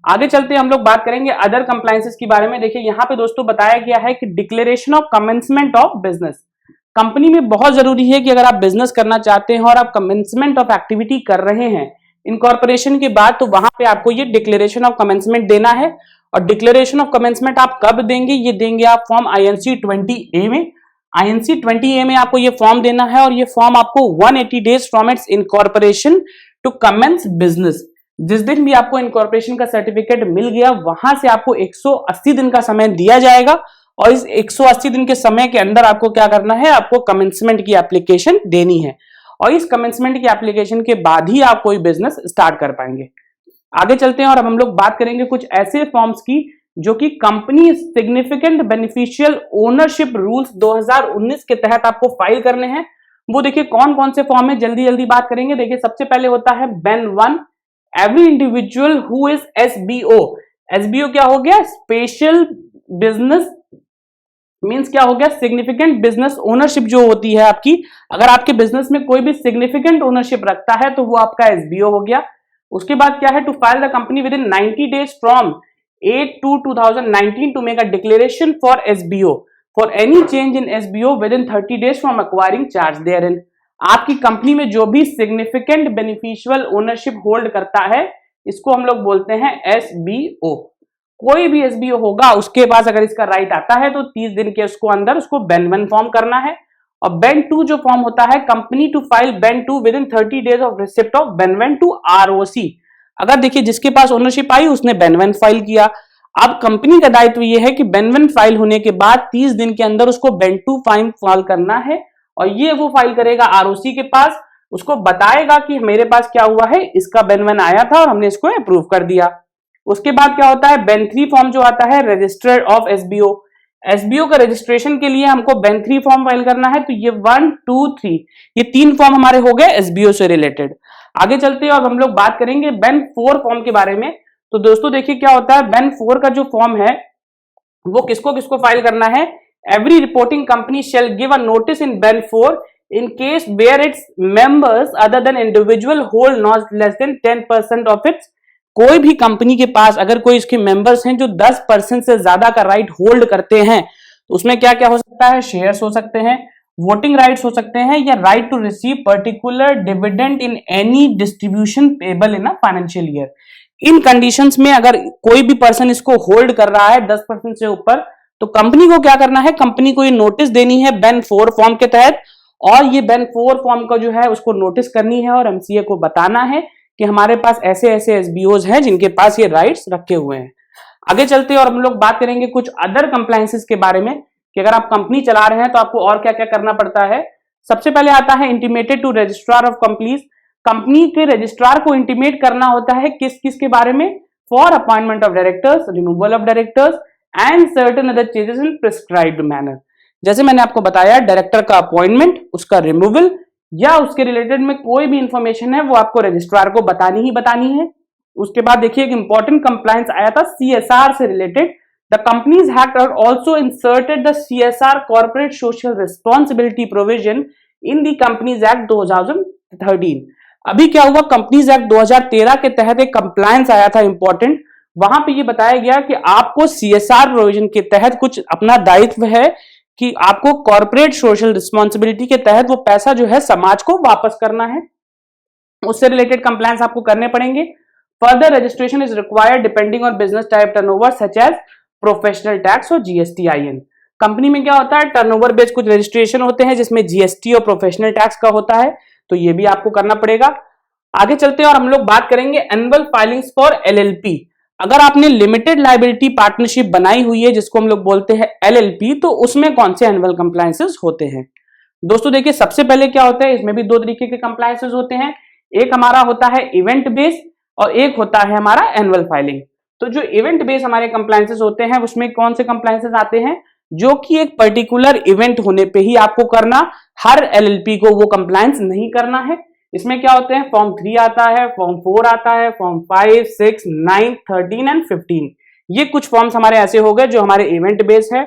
आगे चलते हैं हम लोग बात करेंगे अदर कंप्लायंसेस के बारे में। देखिए यहाँ पे दोस्तों बताया गया है कि declaration of commencement of business. Company में बहुत जरूरी है कि अगर आप बिजनेस करना चाहते हैं और आप कमेंसमेंट ऑफ एक्टिविटी कर रहे हैं इनकॉर्पोरेशन के बाद, तो वहां पे आपको ये डिक्लेरेशन ऑफ कमेंसमेंट देना है। और डिक्लेरेशन ऑफ कमेंसमेंट आप कब देंगे? ये देंगे आप फॉर्म INC 20A में। INC 20A में आपको ये फॉर्म देना है और ये फॉर्म आपको 180 days from its incorporation to commence business. जिस दिन भी आपको इनकॉर्पोरेशन का सर्टिफिकेट मिल गया वहां से आपको 180 दिन का समय दिया जाएगा। और इस 180 दिन के समय के अंदर आपको क्या करना है? आपको कमेंसमेंट की एप्लीकेशन देनी है। और इस कमेंसमेंट की एप्लीकेशन के बाद ही आप कोई बिजनेस स्टार्ट कर पाएंगे। आगे चलते हैं और अब हम लोग बात करेंगे कुछ ऐसे फॉर्म्स की जो कि company significant beneficial ownership rules 2019 के तहत आपको फाइल करने हैं। वो देखिए कौन कौन से फॉर्म है, जल्दी जल्दी बात करेंगे। देखिए सबसे पहले होता है Ben 1, every individual who is SBO। SBO क्या हो गया? स्पेशल बिजनेस मींस क्या हो गया? सिग्निफिकेंट बिजनेस ओनरशिप जो होती है आपकी, अगर आपके बिजनेस में कोई भी सिग्निफिकेंट ओनरशिप रखता है तो वो आपका SBO हो गया। उसके बाद क्या है? To file the company within 90 days from 8/2/2019 to make a declaration for SBO for any change in SBO within 30 days from acquiring charge therein. आपकी कंपनी में जो भी सिग्निफिकेंट बेनिफिशियल ओनरशिप होल्ड करता है इसको हम लोग बोलते हैं SBO। कोई भी SBO होगा उसके पास अगर इसका राइट आता है तो 30 दिन के उसको अंदर उसको बेन 1 फॉर्म करना है। और बेन 2 जो फॉर्म होता है, company to file BEN 2 within 30 days of receipt of BEN 1 to ROC। अगर देखिए जिसके पास ओनरशिप आई उसने बेन 1 फाइल किया। अब कंपनी का दायित्व यह है कि बेन 1 फाइल होने के बाद 30 दिन के अंदर उसको बेन 2 फाइल करना है। और ये वो फाइल करेगा ROC के पास, उसको बताएगा कि मेरे पास क्या हुआ है, इसका बेन 1 आया था और हमने इसको अप्रूव कर दिया। उसके बाद क्या होता है? बेन 3 फॉर्म जो आता है रजिस्टर ऑफ SBO। SBO का रजिस्ट्रेशन के लिए हमको बेन 3 फॉर्म फाइल करना है। तो ये 1, 2, 3 ये 3 फॉर्म हमारे हो गए SBO से रिलेटेड। आगे चलते हैं और हम लोग बात करेंगे बेन 4 फॉर्म के बारे में। तो दोस्तों देखिए क्या होता है, बेन 4 का जो फॉर्म है वो किसको किसको फाइल करना है? every reporting company shall give a notice in Ben 4 in case where its members other than individual hold not less than 10% of its, कोई भी कंपनी के पास अगर कोई इसके मेंबर्स हैं जो 10% से ज्यादा का राइट होल्ड करते हैं तो उसमें क्या क्या हो सकता है, शेयर्स हो सकते हैं, वोटिंग राइट्स हो सकते हैं, या right to receive particular dividend in any distribution payable in a financial year. इन कंडीशंस में अगर कोई भी पर्सन इसको होल्ड कर रहा है 10% से ऊपर तो कंपनी को क्या करना है, कंपनी को ये नोटिस देनी है बेन 4 फॉर्म के तहत, और ये बेन 4 फॉर्म का जो है उसको नोटिस करनी है और एमसीए को बताना है कि हमारे पास ऐसे ऐसे एसबीओज हैं जिनके पास ये राइट्स रखे हुए हैं। आगे चलते हैं और हम लोग बात करेंगे कुछ अदर कंप्लायंसेस के बारे में कि अगर आप कंपनी चला रहे हैं तो आपको और क्या क्या करना पड़ता है। सबसे पहले आता है intimated to registrar of companies, company के रजिस्ट्रार को इंटीमेट करना होता है किस किस के बारे में, for appointment of directors, removal of directors and certain other changes in prescribed manner. जैसे मैंने आपको बताया डायरेक्टर का अपॉइंटमेंट, उसका रिमूवल या उसके रिलेटेड में कोई भी इंफॉर्मेशन है वो आपको रजिस्ट्रार को बतानी ही बतानी है। उसके बाद देखिए एक इंपॉर्टेंट कंप्लायंस आया था सीएसआर से related, the companies act also inserted the CSR corporate social responsibility provision in the companies act 2013। अभी क्या हुआ, कंपनीज एक्ट 2013 के तहत एक कंप्लायंस आया था इंपॉर्टेंट, वहां पे ये बताया गया कि आपको सीएसआर प्रोविजन के तहत कुछ अपना दायित्व है कि आपको कॉर्पोरेट सोशल रिस्पांसिबिलिटी के तहत वो पैसा जो है समाज को वापस करना है, उससे रिलेटेड कंप्लायंस आपको करने पड़ेंगे। Further registration is required depending on business type turnover such as professional tax और जीएसटीआईएन। कंपनी में क्या होता है, टर्नओवर बेस्ड कुछ रजिस्ट्रेशन होते हैं जिसमें जीएसटी और प्रोफेशनल टैक्स का होता है, तो ये भी आपको करना पड़ेगा। आगे चलते हैं और हम लोग बात करेंगे एनुअल फाइलिंग्स फॉर एलएलपी। अगर आपने लिमिटेड लायबिलिटी पार्टनरशिप बनाई हुई है जिसको हम लोग बोलते हैं एलएलपी, तो उसमें कौन से एनुअल कंप्लायंसेस होते हैं। दोस्तों देखिए सबसे पहले क्या होता है, इसमें भी दो तरीके के कंप्लायंसेस होते हैं, एक हमारा होता है इवेंट बेस्ड और एक होता है हमारा एनुअल फाइलिंग। तो जो इवेंट बेस्ड हमारे कंप्लायंसेस होते हैं उसमें कौन से कंप्लायंसेस आते हैं, जो कि एक पर्टिकुलर इवेंट होने पे ही आपको करना, हर एलएलपी को वो कंप्लायंस नहीं करना है। इसमें क्या होते हैं, फॉर्म 3 आता है, फॉर्म 4 आता है, फॉर्म 5, 6, 9, 13 एंड 15। ये कुछ फॉर्म्स हमारे ऐसे हो गए जो हमारे इवेंट बेस्ड है।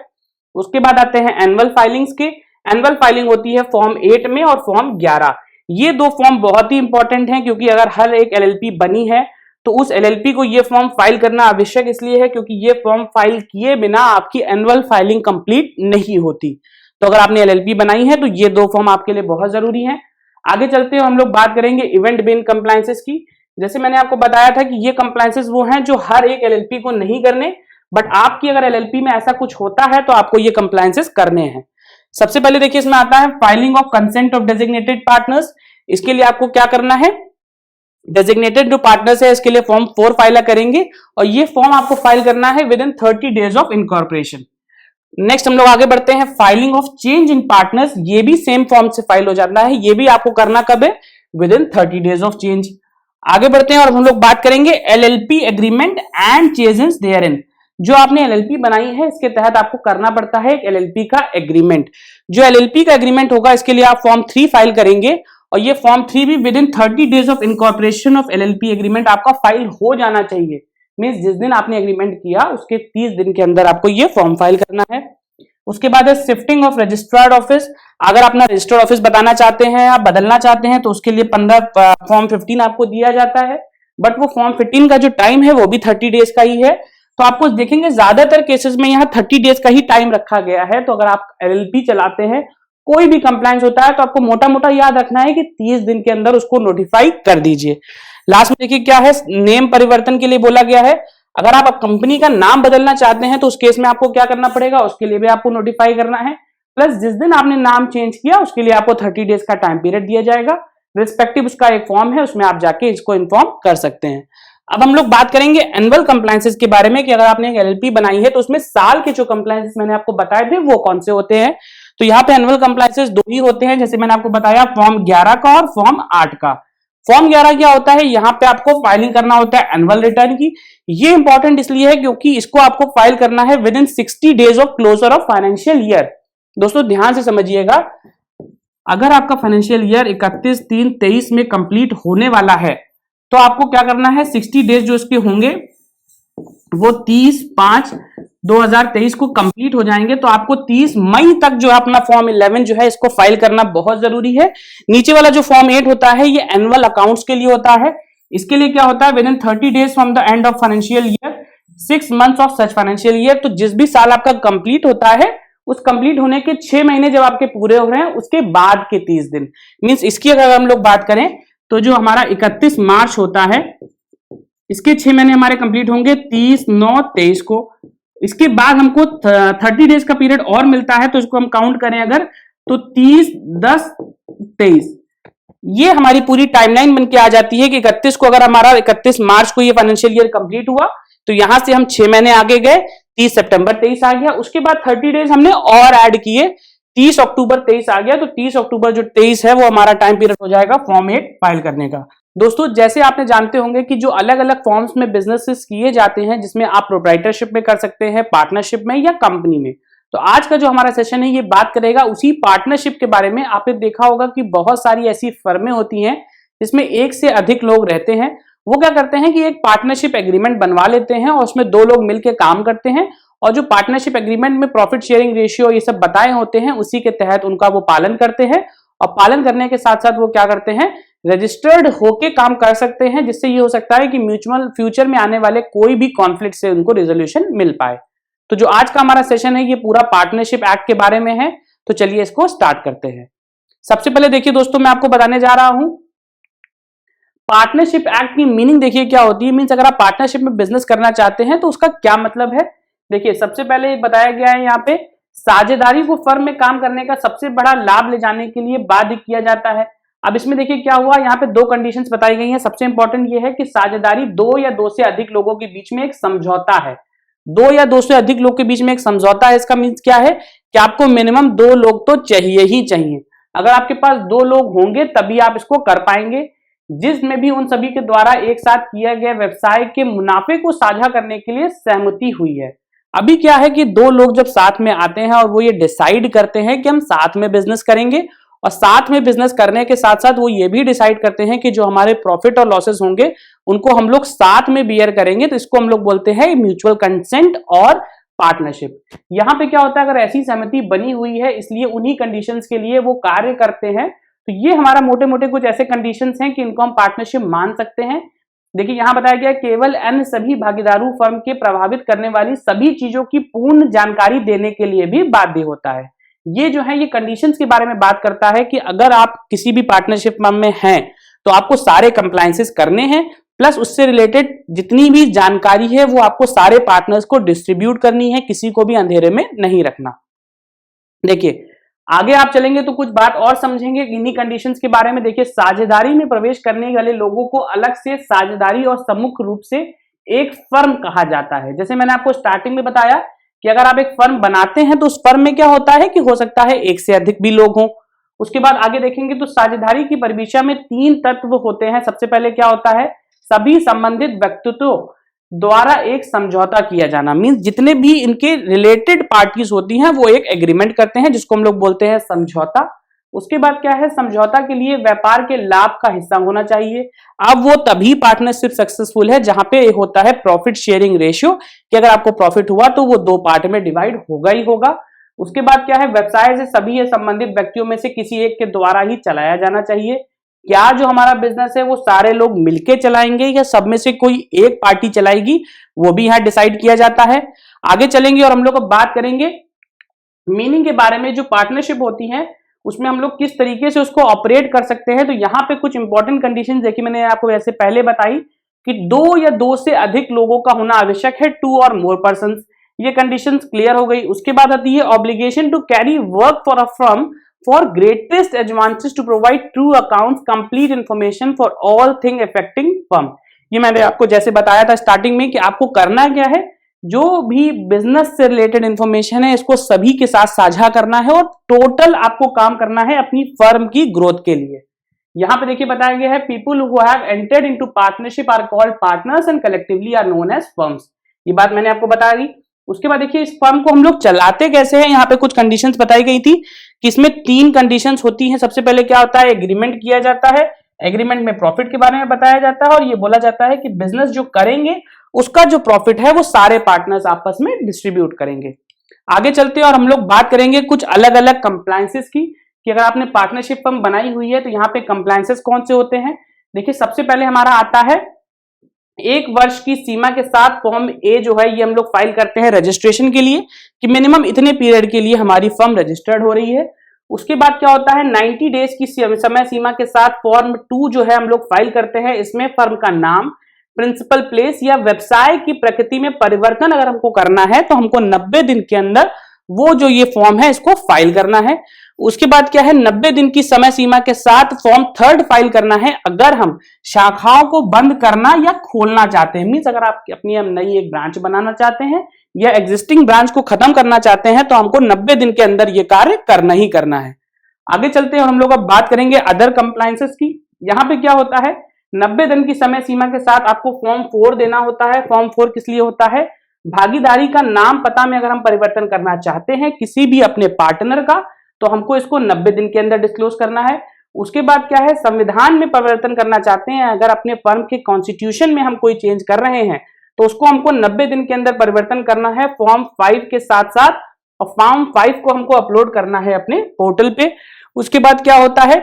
उसके बाद आते हैं एनुअल फाइलिंग्स के। एनुअल फाइलिंग होती है फॉर्म 8 में और फॉर्म 11। ये दो फॉर्म बहुत ही इंपॉर्टेंट हैं क्योंकि अगर हर एक एलएलपी बनी है तो उस एलएलपी को ये फॉर्म फाइल करना आवश्यक इसलिए है क्योंकि ये फॉर्म फाइल किए बिना आपकी एनुअल फाइलिंग कंप्लीट नहीं होती। तो अगर आपने एलएलपी बनाई है तो ये दो फॉर्म आपके लिए बहुत जरूरी है। आगे चलते हैं हम लोग बात करेंगे इवेंट बेस्ड कंप्लायंसेस की। जैसे मैंने आपको बताया था कि ये कंप्लायंसेस वो हैं जो हर एक एलएलपी को नहीं करने, बट आपकी अगर एलएलपी में ऐसा कुछ होता है तो आपको ये कंप्लायंसेस करने हैं। सबसे पहले देखिए इसमें आता है filing of consent of designated partners. इसके लिए आपको क्या करना है, डेजिग्नेटेड जो पार्टनर्स है इसके लिए फॉर्म 4 फाइल करेंगे और ये फॉर्म आपको फाइल करना है within 30 days of incorporation. Next हम लोग आगे बढ़ते हैं filing of change in partners. ये भी सेम फॉर्म से फाइल हो जाता है, ये भी आपको करना कब है, within 30 days of change. आगे बढ़ते हैं और हम लोग बात करेंगे एलएलपी एग्रीमेंट एंड चेंजेस देयरइन। जो आपने एलएलपी बनाई है इसके तहत आपको करना पड़ता है एक एलएलपी का एग्रीमेंट। जो एलएलपी का एग्रीमेंट होगा इसके लिए आप फॉर्म 3 फाइल करेंगे और ये फॉर्म 3 भी with in 30 days of incorporation of LLP agreement आपका फाइल हो जाना चाहिए। मींस जिस दिन आपने एग्रीमेंट किया उसके 30 दिन के अंदर आपको ये फॉर्म फाइल करना है। उसके बाद है शिफ्टिंग ऑफ रजिस्ट्रार्ड ऑफिस। अगर अपना रजिस्टर्ड ऑफिस बताना चाहते हैं, आप बदलना चाहते हैं तो उसके लिए फॉर्म 15 आपको दिया जाता है, बट वो फॉर्म 15 का जो टाइम है वो भी 30 डेज का ही है। तो आपको देखेंगे ज्यादातर केसेस में यहाँ 30 डेज का ही टाइम रखा गया है। तो अगर आप एलएलपी चलाते हैं, कोई भी कंप्लायंस होता है तो आपको मोटा मोटा याद रखना है कि 30 दिन के अंदर उसको नोटिफाई कर दीजिए। लास्ट में देखिए क्या है, नेम परिवर्तन के लिए बोला गया है। अगर आप कंपनी का नाम बदलना चाहते हैं तो उस केस में आपको क्या करना पड़ेगा, उसके लिए भी आपको नोटिफाई करना है। प्लस जिस दिन आपने नाम चेंज किया उसके लिए आपको 30 डेज का टाइम पीरियड दिया जाएगा। रिस्पेक्टिव उसका एक फॉर्म है, उसमें आप जाके इसको इन्फॉर्म कर सकते हैं। अब हम लोग बात करेंगे एनुअल कंप्लायंसेस के बारे में कि अगर आपने एक एलएलपी बनाई है तो उसमें साल के जो कंप्लायंसेस मैंने आपको बताए थे वो कौन से होते हैं। तो यहाँ पे एनुअल कंप्लायंसेस दो ही होते हैं, जैसे मैंने आपको बताया फॉर्म 11 का और फॉर्म 8 का। फॉर्म 11 क्या होता है, यहाँ पे आपको फाइलिंग करना होता है एनुअल रिटर्न की। ये इंपॉर्टेंट इसलिए है क्योंकि इसको आपको फाइल करना है within 60 days of closure of financial year. दोस्तों ध्यान से समझिएगा, अगर आपका फाइनेंशियल ईयर 31/3/23 में कंप्लीट होने वाला है तो आपको क्या करना है, 60 डेज जो इसके होंगे वो 30/5/2023 को कंप्लीट हो जाएंगे। तो आपको 30 मई तक जो है अपना फॉर्म 11 जो है इसको फाइल करना बहुत जरूरी है। नीचे वाला जो फॉर्म 8 होता है ये एनुअल अकाउंट्स के लिए होता है। इसके लिए क्या होता है, within 30 days from the end of financial year 6 months of such financial year. तो जिस भी साल आपका कंप्लीट होता है उस कंप्लीट होने के 6 महीने जब आपके पूरे हो रहे हैं उसके बाद के 30 दिन, मींस इसकी अगर हम लोग बात करें तो जो हमारा 31 मार्च होता है इसके 6 महीने हमारे कंप्लीट होंगे 30/9/23 को। इसके बाद हमको 30 डेज का पीरियड और मिलता है, तो इसको हम काउंट करें अगर तो 30/10/23 ये हमारी पूरी टाइमलाइन बनके आ जाती है कि 31 को अगर हमारा 31 मार्च को ये फाइनेंशियल ईयर कंप्लीट हुआ तो यहां से हम 6 महीने आगे गए, 30 सितंबर 23 आ गया। उसके बाद 30 डेज हमने और ऐड किए, 30 अक्टूबर 23 आ गया। तो 30 अक्टूबर जो 23 है वो हमारा टाइम पीरियड हो जाएगा फॉर्म 8 फाइल करने का। दोस्तों जैसे आपने जानते होंगे कि जो अलग अलग फॉर्म्स में बिजनेसेस किए जाते हैं, जिसमें आप प्रोप्राइटरशिप में कर सकते हैं, पार्टनरशिप में या कंपनी में। तो आज का जो हमारा सेशन है ये बात करेगा उसी पार्टनरशिप के बारे में। आपने देखा होगा कि बहुत सारी ऐसी फर्में होती हैं जिसमें एक से अधिक लोग रहते हैं। वो क्या करते हैं कि एक पार्टनरशिप एग्रीमेंट बनवा लेते हैं और उसमें 2 लोग मिलकर काम करते हैं, और जो पार्टनरशिप एग्रीमेंट में प्रॉफिट शेयरिंग रेशियो ये सब बताए होते हैं उसी के तहत उनका वो पालन करते हैं। और पालन करने के साथ साथ वो क्या करते हैं, रजिस्टर्ड होके काम कर सकते हैं, जिससे ये हो सकता है कि म्यूचुअल फ्यूचर में आने वाले कोई भी कॉन्फ्लिक्ट से उनको रिजोल्यूशन मिल पाए। तो जो आज का हमारा सेशन है ये पूरा पार्टनरशिप एक्ट के बारे में है। तो चलिए इसको स्टार्ट करते हैं। सबसे पहले देखिए दोस्तों, मैं आपको बताने जा रहा हूं पार्टनरशिप एक्ट की मीनिंग। देखिए क्या होती है, मींस अगर आप पार्टनरशिप में बिजनेस करना चाहते हैं तो उसका क्या मतलब है। देखिए सबसे पहले बताया गया है यहाँ पे साझेदारी को फर्म में काम करने का सबसे बड़ा लाभ ले जाने के लिए बाध्य किया जाता है। अब इसमें देखिए क्या हुआ, यहाँ पे 2 कंडीशंस बताई गई हैं। सबसे इंपॉर्टेंट ये है कि साझेदारी 2 या 2 से अधिक लोगों के बीच में एक समझौता है। 2 या 2 से अधिक लोग के बीच में एक समझौता है, इसका मीन्स क्या है कि आपको मिनिमम 2 लोग तो चाहिए ही चाहिए। अगर आपके पास 2 लोग होंगे तभी आप इसको कर पाएंगे, जिसमें भी उन सभी के द्वारा एक साथ किया गया व्यवसाय के मुनाफे को साझा करने के लिए सहमति हुई है। अभी क्या है कि 2 लोग जब साथ में आते हैं और वो ये डिसाइड करते हैं कि हम साथ में बिजनेस करेंगे, और साथ में बिजनेस करने के साथ साथ वो ये भी डिसाइड करते हैं कि जो हमारे प्रॉफिट और लॉसेस होंगे उनको हम लोग साथ में बियर करेंगे, तो इसको हम लोग बोलते हैं म्यूचुअल कंसेंट और पार्टनरशिप। यहाँ पे क्या होता है, अगर ऐसी सहमति बनी हुई है इसलिए उन्हीं कंडीशंस के लिए वो कार्य करते हैं। तो ये हमारा मोटे मोटे कुछ ऐसे कंडीशंस हैं कि इनको हम पार्टनरशिप मान सकते हैं। देखिए यहाँ बताया गया केवल अन्य सभी भागीदारों फर्म के प्रभावित करने वाली सभी चीजों की पूर्ण जानकारी देने के लिए भी बाध्य होता है। ये जो है ये कंडीशंस के बारे में बात करता है कि अगर आप किसी भी पार्टनरशिप फर्म में हैं तो आपको सारे कंप्लायंसेस करने हैं, प्लस उससे रिलेटेड जितनी भी जानकारी है वो आपको सारे पार्टनर्स को डिस्ट्रीब्यूट करनी है, किसी को भी अंधेरे में नहीं रखना। देखिए आगे आप चलेंगे तो कुछ बात और समझेंगे इन्हीं कंडीशंस के बारे में। देखिए साझेदारी में प्रवेश करने वाले लोगों को अलग से साझेदारी और सम्मुख रूप से एक फर्म कहा जाता है। जैसे मैंने आपको स्टार्टिंग में बताया कि अगर आप एक फर्म बनाते हैं तो उस फर्म में क्या होता है कि हो सकता है एक से अधिक भी लोग हों। उसके बाद आगे देखेंगे तो साझेदारी की परिभाषा में 3 तत्व होते हैं। सबसे पहले क्या होता है, सभी संबंधित व्यक्तित्वों द्वारा एक समझौता किया जाना, मींस जितने भी इनके रिलेटेड पार्टीज होती हैं वो एक एग्रीमेंट करते हैं जिसको हम लोग बोलते हैं समझौता। उसके बाद क्या है, समझौता के लिए व्यापार के लाभ का हिस्सा होना चाहिए। अब वो तभी पार्टनरशिप सक्सेसफुल है जहां पे होता है प्रॉफिट शेयरिंग रेशियो, कि अगर आपको प्रॉफिट हुआ तो वो 2 पार्ट में डिवाइड होगा ही होगा। उसके बाद क्या है, व्यवसाय से सभी संबंधित व्यक्तियों में से किसी एक के द्वारा ही चलाया जाना चाहिए। क्या जो हमारा बिजनेस है वो सारे लोग मिलके चलाएंगे या सब में से कोई एक पार्टी चलाएगी, वो भी यहां डिसाइड किया जाता है। आगे चलेंगे और हम लोग बात करेंगे मीनिंग के बारे में। जो पार्टनरशिप होती है उसमें हम लोग किस तरीके से उसको ऑपरेट कर सकते हैं। तो यहाँ पे कुछ इंपॉर्टेंट कंडीशन देखिए, मैंने आपको वैसे पहले बताई कि 2 या 2 से अधिक लोगों का होना आवश्यक है, 2 और मोर पर्सन। ये कंडीशंस क्लियर हो गई। उसके बाद आती है obligation to carry work for a firm for greatest advantage to provide true accounts, complete information for all thing affecting firm. ये मैंने आपको जैसे बताया था स्टार्टिंग में कि आपको करना क्या है, जो भी बिजनेस से रिलेटेड इंफॉर्मेशन है इसको सभी के साथ साझा करना है और टोटल आपको काम करना है अपनी फर्म की ग्रोथ के लिए। यहां पे देखिए बताया गया है people who have entered into partnership are called partners and collectively are known as firms. ये बात मैंने आपको बता दी। उसके बाद देखिए इस फर्म को हम लोग चलाते कैसे हैं, यहाँ पे कुछ कंडीशंस बताई गई थी कि इसमें 3 कंडीशंस होती हैं। सबसे पहले क्या होता है, एग्रीमेंट किया जाता है। एग्रीमेंट में प्रॉफिट के बारे में बताया जाता है और ये बोला जाता है कि बिजनेस जो करेंगे उसका जो प्रॉफिट है वो सारे पार्टनर्स आपस में डिस्ट्रीब्यूट करेंगे। आगे चलते हैं और हम लोग बात करेंगे कुछ अलग अलग कंप्लायंसेस की, कि अगर आपने पार्टनरशिप फर्म बनाई हुई है तो यहाँ पे कंप्लायंसेस कौन से होते हैं। देखिए, सबसे पहले हमारा आता है 1 वर्ष की सीमा के साथ फॉर्म ए जो है ये हम लोग फाइल करते हैं रजिस्ट्रेशन के लिए, कि मिनिमम इतने पीरियड के लिए हमारी फर्म रजिस्टर्ड हो रही है। उसके बाद क्या होता है, 90 डेज की समय सीमा के साथ फॉर्म 2 जो है हम लोग फाइल करते हैं। इसमें फर्म का नाम, प्रिंसिपल प्लेस या व्यवसाय की प्रकृति में परिवर्तन अगर हमको करना है तो हमको 90 दिन के अंदर वो जो ये फॉर्म है इसको फाइल करना है। उसके बाद क्या है, 90 दिन की समय सीमा के साथ फॉर्म 3 फाइल करना है अगर हम शाखाओं को बंद करना या खोलना चाहते हैं। मींस अगर आप अपनी नई एक ब्रांच बनाना चाहते हैं या एग्जिस्टिंग ब्रांच को खत्म करना चाहते हैं तो हमको 90 दिन के अंदर ये कार्य करना ही करना है। आगे चलते हैं और हम लोग अब बात करेंगे अदर कंप्लायंसेस की। यहाँ पे क्या होता है, 90 दिन की समय सीमा के साथ आपको फॉर्म 4 देना होता है। फॉर्म 4 किस लिए होता है, भागीदारी का नाम पता में अगर हम परिवर्तन करना चाहते हैं किसी भी अपने पार्टनर का तो हमको इसको 90 दिन के अंदर डिस्क्लोज करना है। उसके बाद क्या है, संविधान में परिवर्तन करना चाहते हैं, अगर अपने फर्म के कॉन्स्टिट्यूशन में हम कोई चेंज कर रहे हैं तो उसको हमको 90 दिन के अंदर परिवर्तन करना है फॉर्म 5 के साथ साथ, और फॉर्म 5 को हमको अपलोड करना है अपने पोर्टल पे। उसके बाद क्या होता है,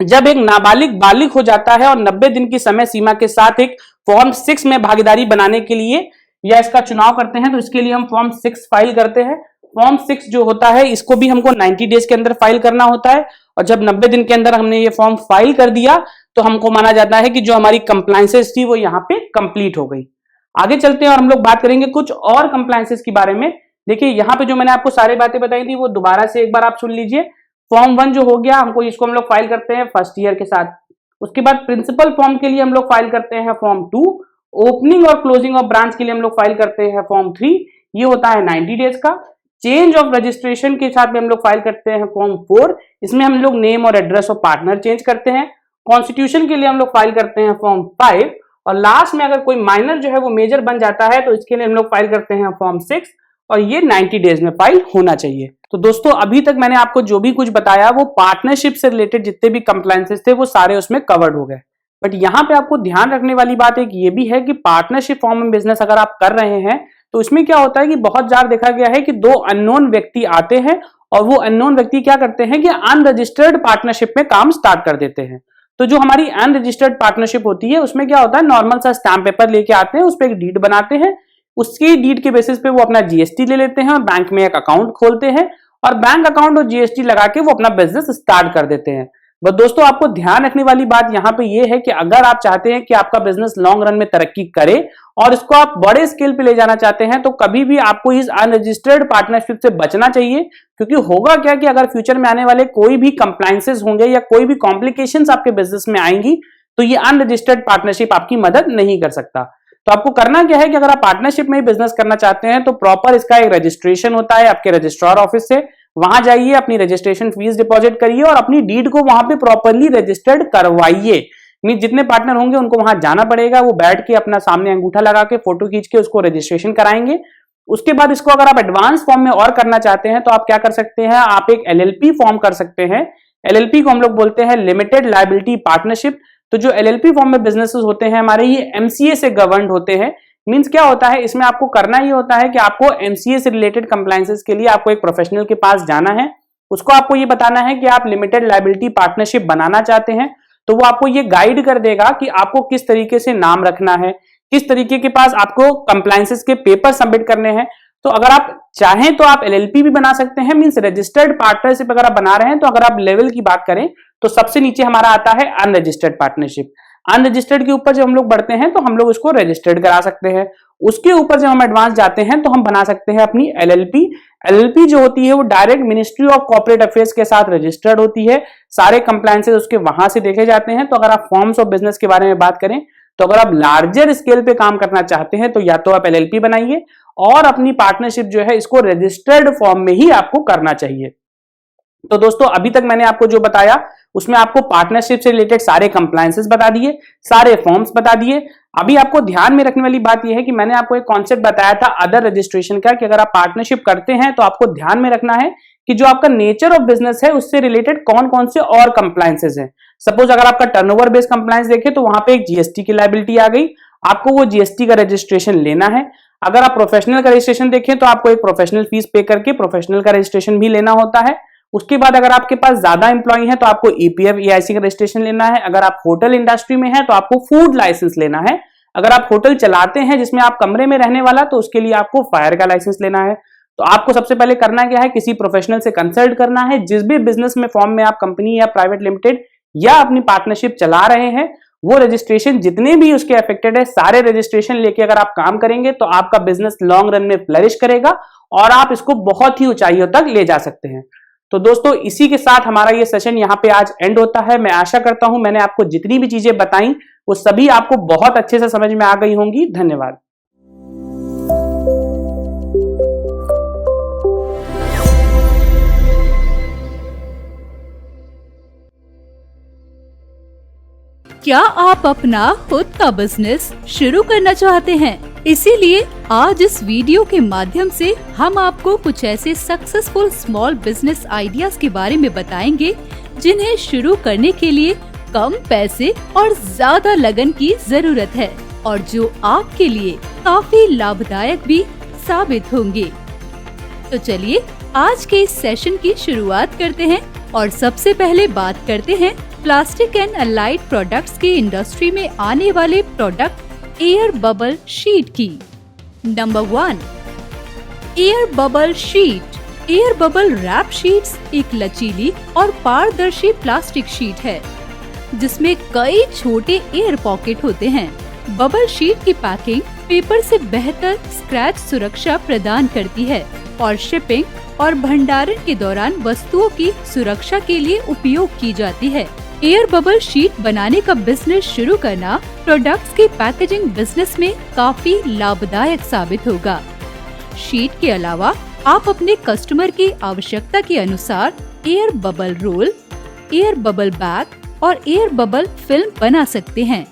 जब एक नाबालिग बालिग हो जाता है और 90 दिन की समय सीमा के साथ एक फॉर्म 6 में भागीदारी बनाने के लिए या इसका चुनाव करते हैं तो इसके लिए हम फॉर्म 6 फाइल करते हैं। फॉर्म 6 जो होता है इसको भी हमको 90 डेज के अंदर फाइल करना होता है, और जब 90 दिन के अंदर हमने ये फॉर्म फाइल कर दिया तो हमको माना जाता है कि जो हमारी कंप्लायंसेस थी वो यहाँ पे कंप्लीट हो गई। आगे चलते हैं और हम लोग बात करेंगे कुछ और कंप्लायंसेस के बारे में। देखिए, यहाँ पे जो मैंने आपको सारी बातें बताई थी वो दोबारा से एक बार आप सुन लीजिए। फॉर्म 1 जो हो गया, हमको इसको हम लोग फाइल करते हैं फर्स्ट ईयर के साथ। उसके बाद प्रिंसिपल फॉर्म के लिए हम लोग फाइल करते हैं फॉर्म 2। ओपनिंग और क्लोजिंग ऑफ ब्रांच के लिए हम लोग फाइल करते हैं फॉर्म 3, ये होता है 90 डेज का। चेंज ऑफ रजिस्ट्रेशन के साथ में हम लोग फाइल करते हैं फॉर्म 4, इसमें हम लोग नेम और एड्रेस ऑफ पार्टनर चेंज करते हैं। कॉन्स्टिट्यूशन के लिए हम लोग फाइल करते हैं फॉर्म 5, और लास्ट में अगर कोई माइनर जो है वो मेजर बन जाता है तो इसके लिए हम लोग फाइल करते हैं फॉर्म 6, और ये 90 डेज में फाइल होना चाहिए। तो दोस्तों, अभी तक मैंने आपको जो भी कुछ बताया वो पार्टनरशिप से रिलेटेड जितने भी कंप्लायंसेस थे वो सारे उसमें कवर्ड हो गए। बट यहाँ पे आपको ध्यान रखने वाली बात एक ये भी है कि पार्टनरशिप फॉर्म में बिजनेस अगर आप कर रहे हैं तो इसमें क्या होता है कि बहुत बार देखा गया है कि 2 अननोन व्यक्ति आते हैं और वो अननोन व्यक्ति क्या करते हैं कि अनरजिस्टर्ड पार्टनरशिप में काम स्टार्ट कर देते हैं। तो जो हमारी अनरजिस्टर्ड पार्टनरशिप होती है उसमें क्या होता है, नॉर्मल सा स्टैम्प पेपर लेके आते हैं, उस पर एक डीड बनाते हैं, उसकी डीड के बेसिस पे वो अपना जीएसटी ले लेते हैं और बैंक में एक अकाउंट खोलते हैं, और बैंक अकाउंट और जीएसटी लगा के वो अपना बिजनेस स्टार्ट कर देते हैं। बस दोस्तों, आपको ध्यान रखने वाली बात यहाँ पे ये है कि अगर आप चाहते हैं कि आपका बिजनेस लॉन्ग रन में तरक्की करे और इसको आप बड़े स्केल पे ले जाना चाहते हैं तो कभी भी आपको इस अनरजिस्टर्ड पार्टनरशिप से बचना चाहिए। क्योंकि होगा क्या कि अगर फ्यूचर में आने वाले कोई भी कंप्लायंसेस होंगे या कोई भी कॉम्प्लिकेशंस आपके बिजनेस में आएंगी तो ये अनरजिस्टर्ड पार्टनरशिप आपकी मदद नहीं कर सकता। तो आपको करना क्या है कि अगर आप पार्टनरशिप में बिजनेस करना चाहते हैं तो प्रॉपर इसका एक रजिस्ट्रेशन होता है आपके रजिस्ट्रार ऑफिस से, वहां जाइए, अपनी रजिस्ट्रेशन फीस डिपॉजिट करिए और अपनी डीड को वहां पे प्रॉपरली रजिस्टर्ड करवाइए। जितने पार्टनर होंगे उनको वहां जाना पड़ेगा, वो बैठ के अपना सामने अंगूठा लगा के फोटो खींच के उसको रजिस्ट्रेशन कराएंगे। उसके बाद इसको अगर आप एडवांस फॉर्म में और करना चाहते हैं तो आप क्या कर सकते हैं, आप एक एलएलपी फॉर्म कर सकते हैं। एलएलपी को हम लोग बोलते हैं लिमिटेड लायबिलिटी पार्टनरशिप। तो जो एलएलपी फॉर्म में बिजनेसेस होते हैं हमारे, ये एमसीए से गवर्नड होते हैं। मींस क्या होता है, इसमें आपको करना ये होता है कि आपको एमसीए से रिलेटेड कंप्लायंसेस के लिए आपको एक प्रोफेशनल के पास जाना है, उसको आपको ये बताना है कि आप लिमिटेड लायबिलिटी पार्टनरशिप बनाना चाहते हैं। तो वो आपको ये गाइड कर देगा कि आपको किस तरीके से नाम रखना है, किस तरीके के पास आपको कंप्लायंसेस के पेपर सबमिट करने हैं। तो अगर आप चाहें तो आप एलएलपी भी बना सकते हैं, मींस रजिस्टर्ड पार्टनरशिप अगर आप बना रहे हैं। तो अगर आप लेवल की बात करें तो सबसे नीचे हमारा आता है अनरजिस्टर्ड पार्टनरशिप। अनरजिस्टर्ड के ऊपर जब हम लोग बढ़ते हैं तो हम लोग उसको रजिस्टर्ड करा सकते हैं। उसके ऊपर जब हम एडवांस जाते हैं तो हम बना सकते हैं अपनी एलएलपी। एलएलपी जो होती है वो direct ministry of corporate affairs के साथ रजिस्टर्ड होती है, सारे कंप्लायंसेस उसके वहां से देखे जाते हैं। तो अगर आप फॉर्म्स ऑफ बिजनेस के बारे में बात करें तो अगर आप लार्जर स्केल पे काम करना चाहते हैं तो या तो आप एलएलपी बनाइए और अपनी पार्टनरशिप जो है इसको रजिस्टर्ड फॉर्म में ही आपको करना चाहिए। तो दोस्तों, अभी तक मैंने आपको जो बताया उसमें आपको पार्टनरशिप से रिलेटेड सारे कंप्लायंसेस बता दिए, सारे फॉर्म्स बता दिए। अभी आपको ध्यान में रखने वाली बात यह है कि मैंने आपको एक कॉन्सेप्ट बताया था अदर रजिस्ट्रेशन का, कि अगर आप पार्टनरशिप करते हैं तो आपको ध्यान में रखना है कि जो आपका नेचर ऑफ बिजनेस है उससे रिलेटेड कौन कौन से और कंप्लायंसेस हैं। सपोज अगर आपका टर्नओवर बेस्ड कंप्लायंस देखें तो वहां पे एक जीएसटी की लायबिलिटी आ गई, आपको वो जीएसटी का रजिस्ट्रेशन लेना है। अगर आप प्रोफेशनल का रजिस्ट्रेशन देखें तो आपको एक प्रोफेशनल फीस पे करके प्रोफेशनल का रजिस्ट्रेशन भी लेना होता है। उसके बाद अगर आपके पास ज्यादा एम्प्लॉय है तो आपको ईपीएफ ईआईसी का रजिस्ट्रेशन लेना है। अगर आप होटल इंडस्ट्री में है तो आपको फूड लाइसेंस लेना है। अगर आप होटल चलाते हैं जिसमें आप कमरे में रहने वाला तो उसके लिए आपको फायर का लाइसेंस लेना है। तो आपको सबसे पहले करना क्या है, किसी प्रोफेशनल से कंसल्ट करना है। जिस भी बिजनेस में फॉर्म में आप कंपनी या प्राइवेट लिमिटेड या अपनी पार्टनरशिप चला रहे हैं वो रजिस्ट्रेशन जितने भी उसके अफेक्टेड है सारे रजिस्ट्रेशन लेके अगर आप काम करेंगे तो आपका बिजनेस लॉन्ग रन में फ्लरिश करेगा और आप इसको बहुत ही ऊंचाइयों तक ले जा सकते हैं। तो दोस्तों इसी के साथ हमारा ये सेशन यहाँ पे आज एंड होता है। मैं आशा करता हूं मैंने आपको जितनी भी चीजें बताई वो सभी आपको बहुत अच्छे से समझ में आ गई होंगी। धन्यवाद। क्या आप अपना खुद का बिजनेस शुरू करना चाहते हैं? इसीलिए आज इस वीडियो के माध्यम से हम आपको कुछ ऐसे सक्सेसफुल स्मॉल बिजनेस आइडियाज के बारे में बताएंगे जिन्हें शुरू करने के लिए कम पैसे और ज्यादा लगन की जरूरत है और जो आपके लिए काफी लाभदायक भी साबित होंगे। तो चलिए आज के इस सेशन की शुरुआत करते हैं और सबसे पहले बात करते हैं प्लास्टिक एंड अलाइड प्रोडक्ट्स की इंडस्ट्री में आने वाले प्रोडक्ट एयर बबल शीट की। Number 1, air bubble sheet. Air bubble wrap sheets एक लचीली और पारदर्शी प्लास्टिक शीट है जिसमें कई छोटे एयर पॉकेट होते हैं। बबल शीट की पैकिंग पेपर से बेहतर स्क्रैच सुरक्षा प्रदान करती है और शिपिंग और भंडारण के दौरान वस्तुओं की सुरक्षा के लिए उपयोग की जाती है। एयर बबल शीट बनाने का बिजनेस शुरू करना प्रोडक्ट्स के पैकेजिंग बिजनेस में काफी लाभदायक साबित होगा। शीट के अलावा आप अपने कस्टमर की आवश्यकता के अनुसार air bubble roll, air bubble bag और एयर बबल फिल्म बना सकते हैं।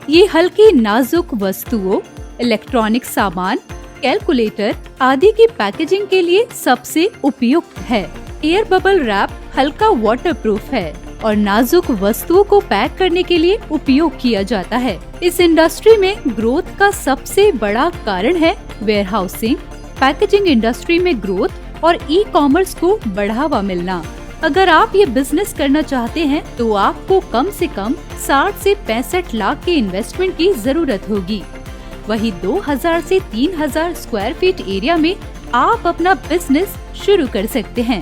ये हल्की नाजुक वस्तुओं, इलेक्ट्रॉनिक सामान, कैलकुलेटर आदि की पैकेजिंग के लिए सबसे उपयुक्त है। एयर बबल रैप हल्का वाटरप्रूफ है और नाजुक वस्तुओं को पैक करने के लिए उपयोग किया जाता है। इस इंडस्ट्री में ग्रोथ का सबसे बड़ा कारण है वेयरहाउसिंग, पैकेजिंग इंडस्ट्री में ग्रोथ और ई कॉमर्स को बढ़ावा मिलना। अगर आप ये बिजनेस करना चाहते हैं तो आपको कम से कम 60 से 65 लाख के इन्वेस्टमेंट की जरूरत होगी। वही 2000 से 3000 स्क्वायर फीट एरिया में आप अपना बिजनेस शुरू कर सकते हैं।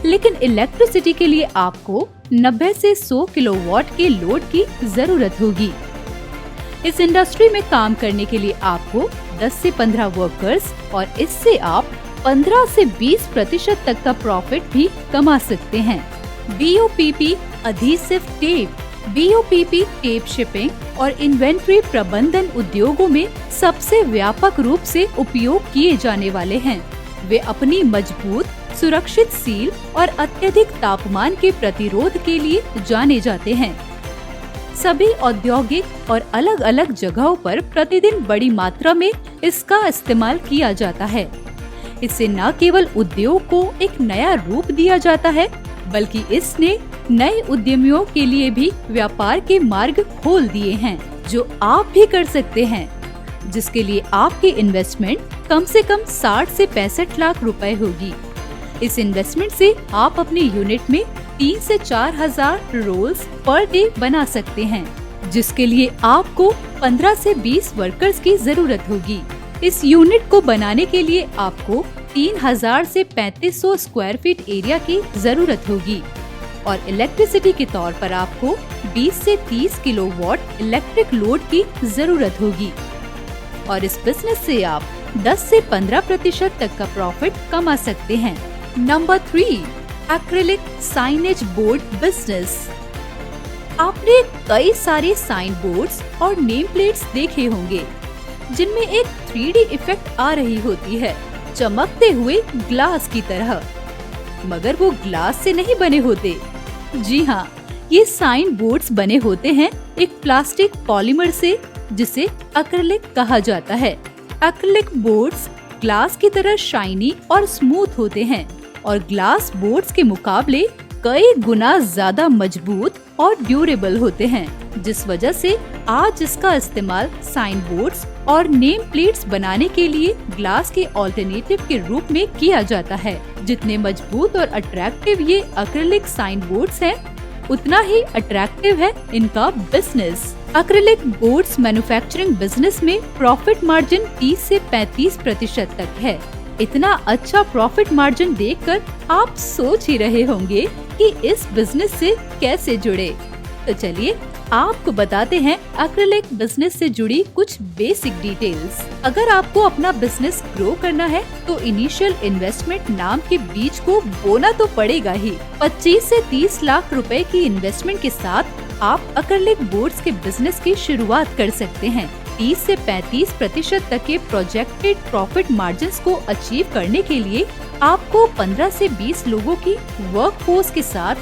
लेकिन इलेक्ट्रिसिटी के लिए आपको 90 से 100 किलोवाट के लोड की जरूरत होगी। इस इंडस्ट्री में काम करने के लिए आपको 10 से 15 वर्कर्स और इससे आप 15 से 20% तक का प्रॉफिट भी कमा सकते हैं। BOPP adhesive tape. BOPP tape shipping और इन्वेंट्री प्रबंधन उद्योगों में सबसे व्यापक रूप से उपयोग किए जाने वाले हैं। वे अपनी मजबूत, सुरक्षित सील और अत्यधिक तापमान के प्रतिरोध के लिए जाने जाते हैं। सभी औद्योगिक और अलग अलग जगहों पर प्रतिदिन बड़ी मात्रा में इसका इस्तेमाल किया जाता है। इससे न केवल उद्योग को एक नया रूप दिया जाता है बल्कि इसने नए उद्यमियों के लिए भी व्यापार के मार्ग खोल दिए हैं जो आप भी कर सकते हैं, जिसके लिए आपकी इन्वेस्टमेंट कम से कम 60 से 65 लाख रुपए होगी। इस इन्वेस्टमेंट से आप अपने यूनिट में 3 से 4 हजार रोल्स पर डे बना सकते हैं, जिसके लिए आपको 15 से 20 वर्कर्स की जरूरत होगी। इस यूनिट को बनाने के लिए आपको 3000 से 3500 स्क्वायर फीट एरिया की जरूरत होगी और इलेक्ट्रिसिटी के तौर पर आपको 20 से 30 किलोवाट इलेक्ट्रिक लोड की जरूरत होगी और इस बिजनेस से आप 10 से 15% तक का प्रॉफिट कमा सकते हैं। Number 3, acrylic signage board business. आपने कई सारे साइन बोर्ड्स और नेम प्लेट्स देखे होंगे जिनमें एक 3D इफेक्ट आ रही होती है, चमकते हुए ग्लास की तरह, मगर वो ग्लास से नहीं बने होते। जी हाँ, ये साइन बोर्ड्स बने होते हैं एक प्लास्टिक पॉलीमर से जिसे एक्रिलिक कहा जाता है। एक्रिलिक बोर्ड्स ग्लास की तरह शाइनी और स्मूथ होते हैं और ग्लास बोर्ड्स के मुकाबले कई गुना ज्यादा मजबूत और ड्यूरेबल होते हैं, जिस वजह से आज इसका इस्तेमाल साइन बोर्ड्स और नेम प्लेट्स बनाने के लिए ग्लास के ऑल्टरनेटिव के रूप में किया जाता है। जितने मजबूत और अट्रैक्टिव ये एक्रिलिक साइन बोर्ड्स हैं, उतना ही अट्रैक्टिव है इनका business. Acrylic boards manufacturing business में प्रॉफिट मार्जिन 30 से 35% तक है। इतना अच्छा प्रॉफिट मार्जिन देखकर आप सोच ही रहे होंगे कि इस बिजनेस से कैसे जुड़े। तो चलिए आपको बताते हैं एक्रिलिक बिजनेस से जुड़ी कुछ बेसिक डिटेल्स। अगर आपको अपना बिजनेस ग्रो करना है तो इनिशियल इन्वेस्टमेंट नाम के बीज को बोना तो पड़ेगा ही। 25 से 30 लाख रुपए की इन्वेस्टमेंट के साथ आप एक्रिलिक बोर्ड्स के बिजनेस की शुरुआत कर सकते हैं। 30 से 35% तक के प्रोजेक्टेड प्रॉफिट मार्जिन को अचीव करने के लिए आपको 15 से 20 लोगों की वर्क फोर्स के साथ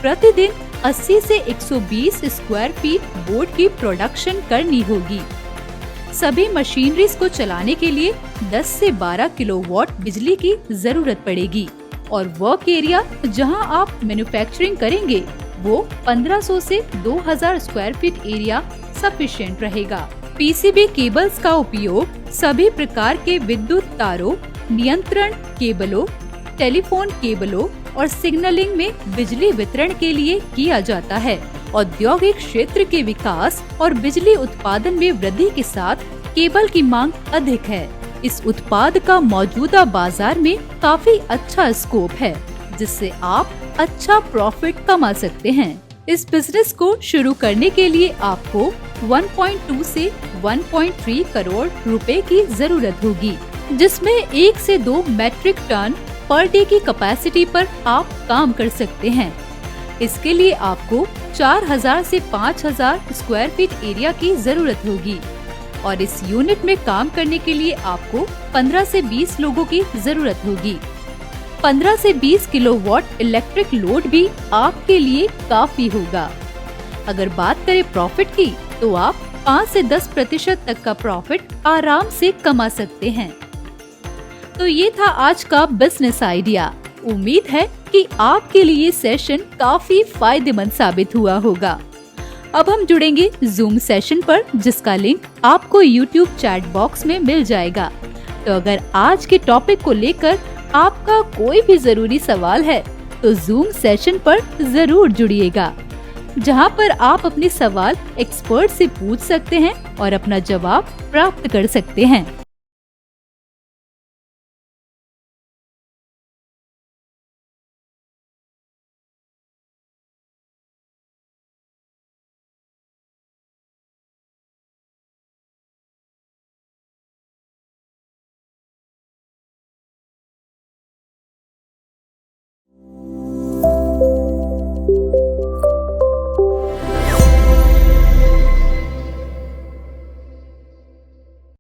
प्रतिदिन 80 से 120 स्क्वायर फीट बोर्ड की प्रोडक्शन करनी होगी। सभी मशीनरीज को चलाने के लिए 10 से 12 किलोवाट बिजली की जरूरत पड़ेगी और वर्क एरिया जहां आप मैन्युफैक्चरिंग करेंगे वो 1500 से 2000 स्क्वायर फीट एरिया सफिशिएंट रहेगा। पीसीबी केबल्स का उपयोग सभी प्रकार के विद्युत तारों, नियंत्रण केबलों, टेलीफोन केबलों और सिग्नलिंग में बिजली वितरण के लिए किया जाता है। औद्योगिक क्षेत्र के विकास और बिजली उत्पादन में वृद्धि के साथ केबल की मांग अधिक है। इस उत्पाद का मौजूदा बाजार में काफी अच्छा स्कोप है, जिससे आप अच्छा प्रॉफिट कमा सकते हैं। इस बिजनेस को शुरू करने के लिए आपको 1.2 से 1.3 करोड़ रुपए की जरूरत होगी, जिसमें 1 से 2 मैट्रिक टन पर डे की कैपेसिटी पर आप काम कर सकते हैं। इसके लिए आपको 4000 से 5000 स्क्वायर फीट एरिया की जरूरत होगी और इस यूनिट में काम करने के लिए आपको 15 से 20 लोगों की जरूरत होगी। 15 से 20 किलोवाट इलेक्ट्रिक लोड भी आपके लिए काफी होगा। अगर बात करें प्रॉफिट की, तो आप 5 से 10% तक का प्रॉफिट आराम से कमा सकते हैं। तो ये था आज का बिजनेस आइडिया। उम्मीद है कि आपके लिए सेशन काफी फायदेमंद साबित हुआ होगा। अब हम जुड़ेंगे जूम सेशन पर, जिसका लिंक आपको YouTube चैट बॉक्स में मिल जाएगा। तो अगर आज के टॉपिक को लेकर आपका कोई भी जरूरी सवाल है तो जूम सेशन पर जरूर जुड़िएगा, जहां पर आप अपने सवाल एक्सपर्ट से पूछ सकते हैं और अपना जवाब प्राप्त कर सकते हैं।